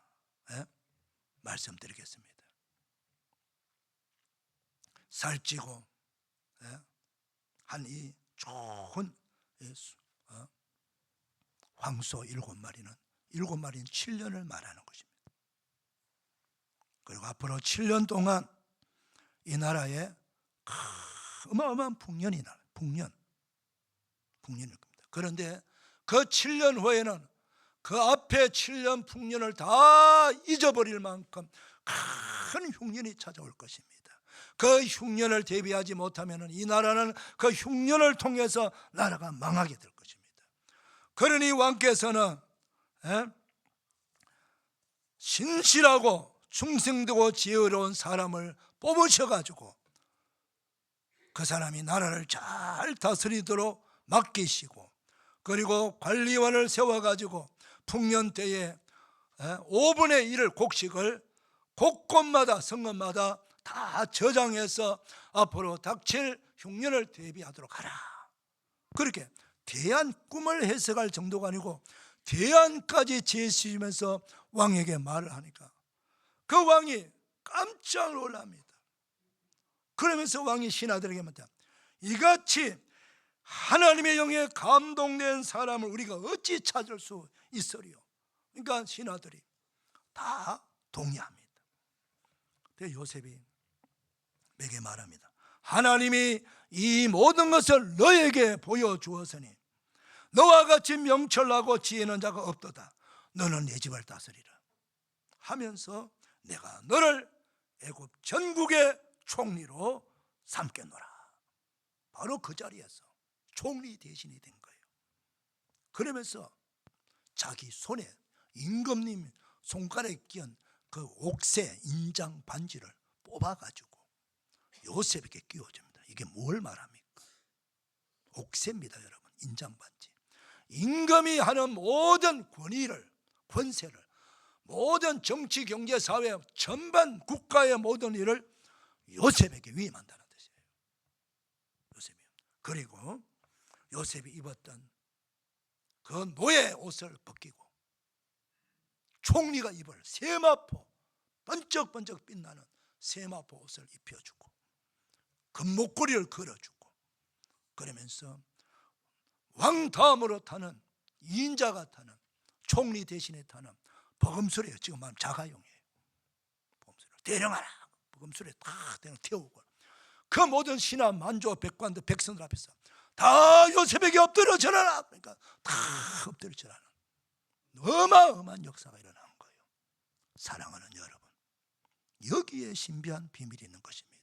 말씀드리겠습니다. 살찌고 한 이 좋은 황소 7마리는 7년을 말하는 것입니다. 그리고 앞으로 7년 동안 이 나라에 어마어마한 풍년이 나요. 풍년일 겁니다. 그런데 그 7년 후에는 그 앞에 7년 풍년을 다 잊어버릴 만큼 큰 흉년이 찾아올 것입니다. 그 흉년을 대비하지 못하면 이 나라는 그 흉년을 통해서 나라가 망하게 될 것입니다. 그러니 왕께서는 신실하고 충성되고 지혜로운 사람을 뽑으셔가지고 그 사람이 나라를 잘 다스리도록 맡기시고, 그리고 관리원을 세워가지고 풍년 때에 5분의 1을 곡식을 곳곳마다 성읍마다 다 저장해서 앞으로 닥칠 흉년을 대비하도록 하라. 그렇게 대안 꿈을 해석할 정도가 아니고 대안까지 제시하면서 왕에게 말을 하니까 그 왕이 깜짝 놀랍니다. 그러면서 왕이 신하들에게 말합니다. 이같이 하나님의 영에 감동된 사람을 우리가 어찌 찾을 수 있으리요? 그러니까 신하들이 다 동의합니다. 그래서 요셉이 내게 말합니다. 하나님이 이 모든 것을 너에게 보여주었으니 너와 같이 명철하고 지혜는 자가 없도다. 너는 내 집을 다스리라 하면서 내가 너를 애굽 전국의 총리로 삼겠노라. 바로 그 자리에서 총리 대신이 된 거예요. 그러면서 자기 손에 임금님 손가락에 끼운 그 옥새 인장 반지를 뽑아가지고 요셉에게 끼워줍니다. 이게 뭘 말합니까? 옥새입니다 여러분. 인장 반지. 임금이 하는 모든 권세를, 모든 정치, 경제, 사회 전반 국가의 모든 일을 요셉에게 위임한다는 뜻이에요. 요셉이. 그리고 요셉이 입었던 그 노예 옷을 벗기고 총리가 입을 세마포, 번쩍번쩍 빛나는 세마포 옷을 입혀주고 금목걸이를 걸어주고, 그러면서 왕 다음으로 타는, 인자가 타는, 총리 대신에 타는 버금수레예요. 지금 말하면 자가용이에요. 버금수레 대령하라, 버금수레 딱 태우고, 그 모든 신하 만조 백관들 백성들 앞에서 다 요셉에게 엎드려 절하라. 그러니까 다 엎드려 절하는 어마어마한 역사가 일어나는 거예요. 사랑하는 여러분, 여기에 신비한 비밀이 있는 것입니다.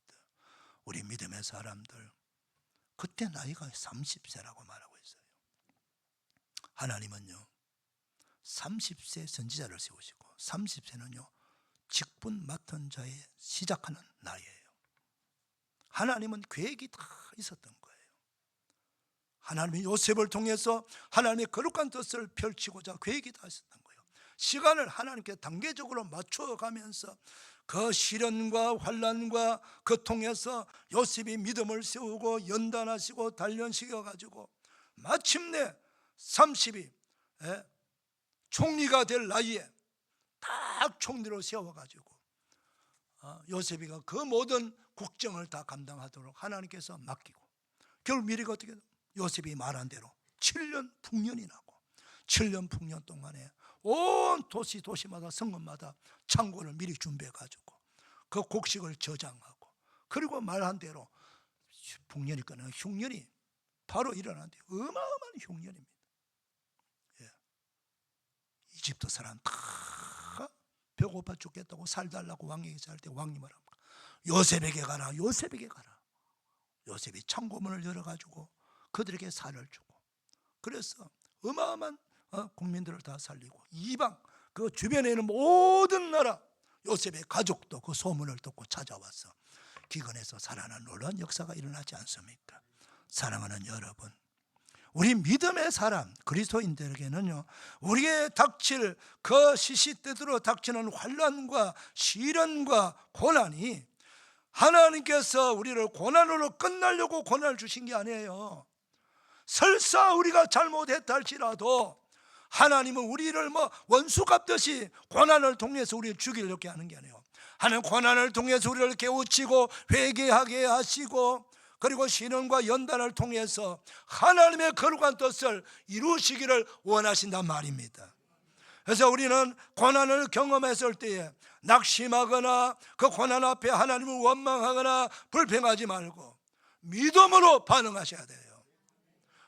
우리 믿음의 사람들, 그때 나이가 30세라고 말하고 있어요. 하나님은요 30세 선지자를 세우시고 30세는요 직분 맡은 자의 시작하는 나이예요. 하나님은 계획이 다 있었던 거예요. 하나님이 요셉을 통해서 하나님의 거룩한 뜻을 펼치고자 계획이 다 있었던 거예요. 시간을 하나님께 단계적으로 맞춰가면서 그 시련과 환난과 그 통해서 요셉이 믿음을 세우고 연단하시고 단련시켜가지고 마침내 30이 총리가 될 나이에 딱 총리로 세워가지고 요셉이가 그 모든 국정을 다 감당하도록 하나님께서 맡기고, 결국 미래가 어떻게 돼요? 요셉이 말한 대로 7년 풍년이 나고 7년 풍년 동안에 온 도시마다 성읍마다 창고를 미리 준비해가지고 그 곡식을 저장하고, 그리고 말한 대로 풍년이 끝나는 흉년이 바로 일어나는데 어마어마한 흉년입니다. 이집트 사람 다 배고파 죽겠다고 살달라고 왕에게 살 때 왕이 말합니다. 요셉에게 가라, 요셉에게 가라. 요셉이 창고문을 열어가지고 그들에게 살을 주고, 그래서 어마어마한 국민들을 다 살리고, 이방 그 주변에 있는 모든 나라 요셉의 가족도 그 소문을 듣고 찾아와서 기근에서 살아난 놀라운 역사가 일어나지 않습니까? 사랑하는 여러분, 우리 믿음의 사람 그리스도인들에게는요 우리의 닥칠 그 시시때때로 닥치는 환난과 시련과 고난이 하나님께서 우리를 고난으로 끝나려고 고난을 주신 게 아니에요. 설사 우리가 잘못했다 할지라도 하나님은 우리를 원수 갚듯이 고난을 통해서 우리를 죽이려고 하는 게 아니에요. 하나님 고난을 통해서 우리를 깨우치고 회개하게 하시고, 그리고 시련과 연단을 통해서 하나님의 거룩한 뜻을 이루시기를 원하신단 말입니다. 그래서 우리는 고난을 경험했을 때에 낙심하거나 그 고난 앞에 하나님을 원망하거나 불평하지 말고 믿음으로 반응하셔야 돼요.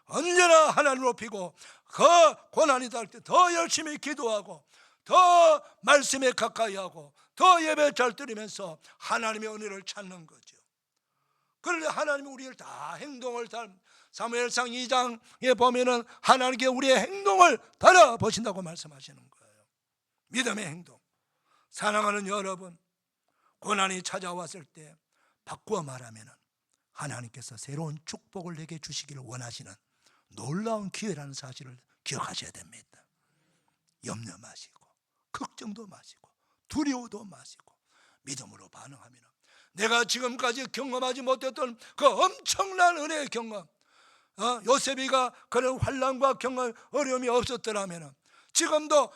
언제나 하나님을 높이고 그 고난이 닿을 때 더 열심히 기도하고 더 말씀에 가까이 하고 더 예배 잘 드리면서 하나님의 은혜를 찾는 거죠. 그런데 하나님은 우리를 다 행동을 사무엘상 2장에 보면은 하나님께 우리의 행동을 달아보신다고 말씀하시는 거예요. 믿음의 행동. 사랑하는 여러분, 고난이 찾아왔을 때 바꾸어 말하면 하나님께서 새로운 축복을 내게 주시기를 원하시는 놀라운 기회라는 사실을 기억하셔야 됩니다. 염려 마시고 걱정도 마시고 두려워도 마시고 믿음으로 반응하면 내가 지금까지 경험하지 못했던 그 엄청난 은혜의 경험, 요셉이가 그런 환난과 경험 어려움이 없었더라면 지금도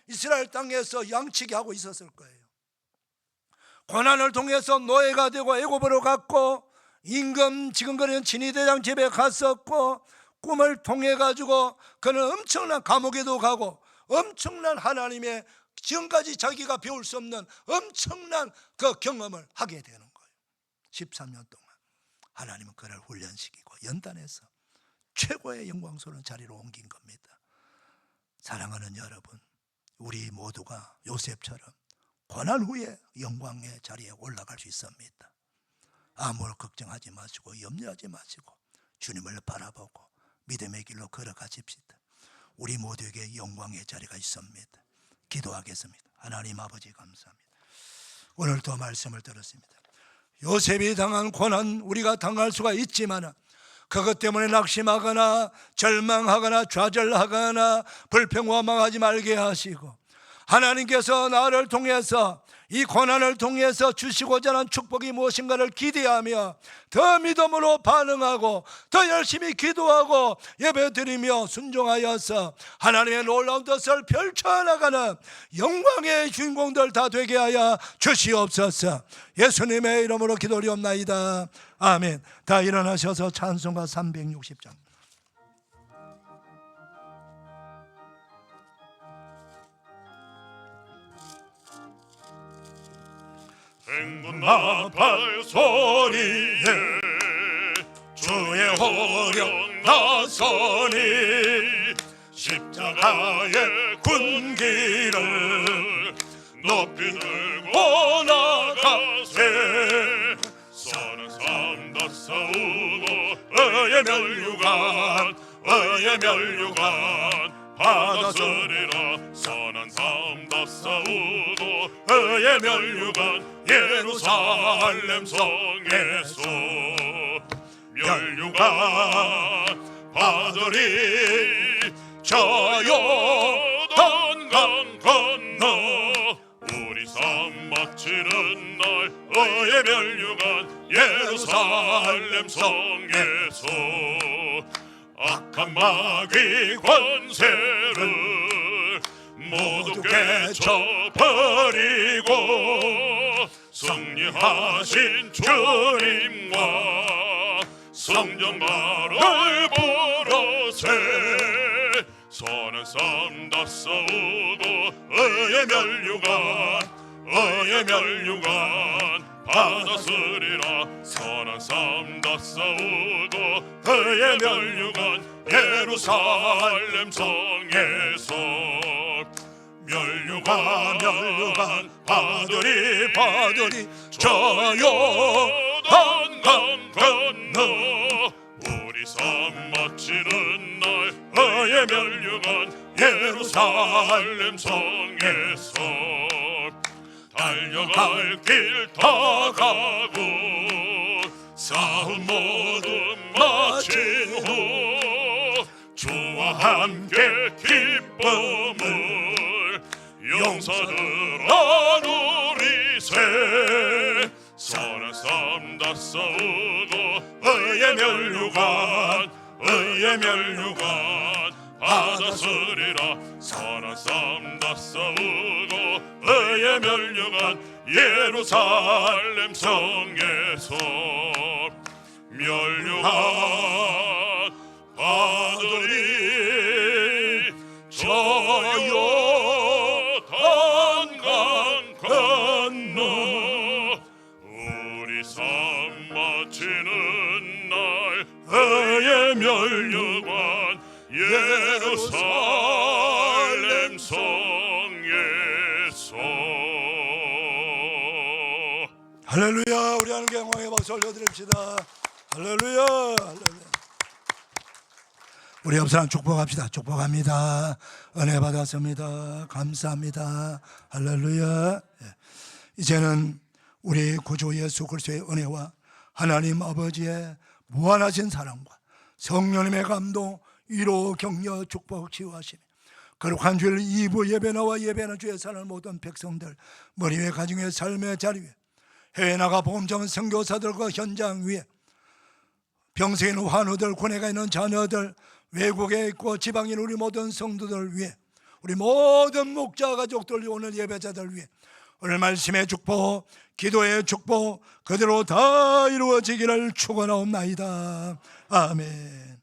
이스라엘 땅에서 양치기 하고 있었을 거예요. 고난을 통해서 노예가 되고 애굽으로 갔고, 임금 지금거리는 진위대장 집에 갔었고, 꿈을 통해 가지고 그는 엄청난 감옥에도 가고 엄청난 하나님의 지금까지 자기가 배울 수 없는 엄청난 그 경험을 하게 되는 거예요. 13년 동안 하나님은 그를 훈련시키고 연단해서 최고의 영광스러운 자리로 옮긴 겁니다. 사랑하는 여러분, 우리 모두가 요셉처럼 고난 후에 영광의 자리에 올라갈 수 있습니다. 아무런 걱정하지 마시고 염려하지 마시고 주님을 바라보고 믿음의 길로 걸어가십시다. 우리 모두에게 영광의 자리가 있습니다. 기도하겠습니다. 하나님 아버지 감사합니다. 오늘도 말씀을 들었습니다. 요셉이 당한 고난 우리가 당할 수가 있지만 그것 때문에 낙심하거나 절망하거나 좌절하거나 불평 원망하지 말게 하시고, 하나님께서 나를 통해서 이 고난을 통해서 주시고자 하는 축복이 무엇인가를 기대하며 더 믿음으로 반응하고 더 열심히 기도하고 예배드리며 순종하여서 하나님의 놀라운 뜻을 펼쳐나가는 영광의 주인공들 다 되게 하여 주시옵소서. 예수님의 이름으로 기도드리옵나이다. 아멘. 다 일어나셔서 찬송가 360장. 행군 나팔 소리에 주의 호령 나서니 십자가의 군기를 높이 들고 나가세 선한 삶 다 싸우고 의의 멸류관 받아서리라 선한 삶 다 싸우고 의의 멸류관 예루살렘 성에서 멸류관 받으리 저 요단강 건너 우리 삶 마치는 날 의의 멸류관 예루살렘 성에서 악한 마귀 권세를 모두 깨쳐버리고 승리하신 주님과 성전말을 보러세 선한 삶 다 싸우고 의의 멸류관 받아쓰리라 선한 삶 다 싸우고 의의 멸류관 예루살렘 성에서 멸류관 받으리 저 요단강 건너 우리 삶 마치는 날 의의 멸류관 예루살렘 성에서 달려갈 길 다 가고 싸움 모두 마친 후 주와 함께 기쁨을 용서들어 누리세 선한 삶 다 싸우고 의의 멸류관 받아쓰리라 선한 삶 다 싸우고 의의 멸류관 예루살렘 성에서 멸류관 받으리 저 요단강 건너 우리 삶 마치는 날 의의 멸류관 예루살렘 성에서 할렐루야. 우리 하나님께 영광의 박수 올려드립시다. 할렐루야. 우리 옆 사람 축복합시다. 축복합니다. 은혜 받았습니다. 감사합니다. 할렐루야. 이제는 우리 구주 예수 그리스도의 은혜와 하나님 아버지의 무한하신 사랑과 성령님의 감동, 위로, 격려, 축복, 치유하시며 거룩한 주일 2부 예배 나와 예배하는 주의 사는 모든 백성들, 머리 위에 가정의 삶의 자리 위에, 해외 나가 복음 전하는 선교사들과 현장 위에, 병세 있는 환우들, 군에가 있는 자녀들, 외국에 있고 지방에 있는 우리 모든 성도들 위해, 우리 모든 목자 가족들, 오늘 예배자들 위해 오늘 말씀의 축복, 기도의 축복 그대로 다 이루어지기를 축원하옵나이다. 아멘.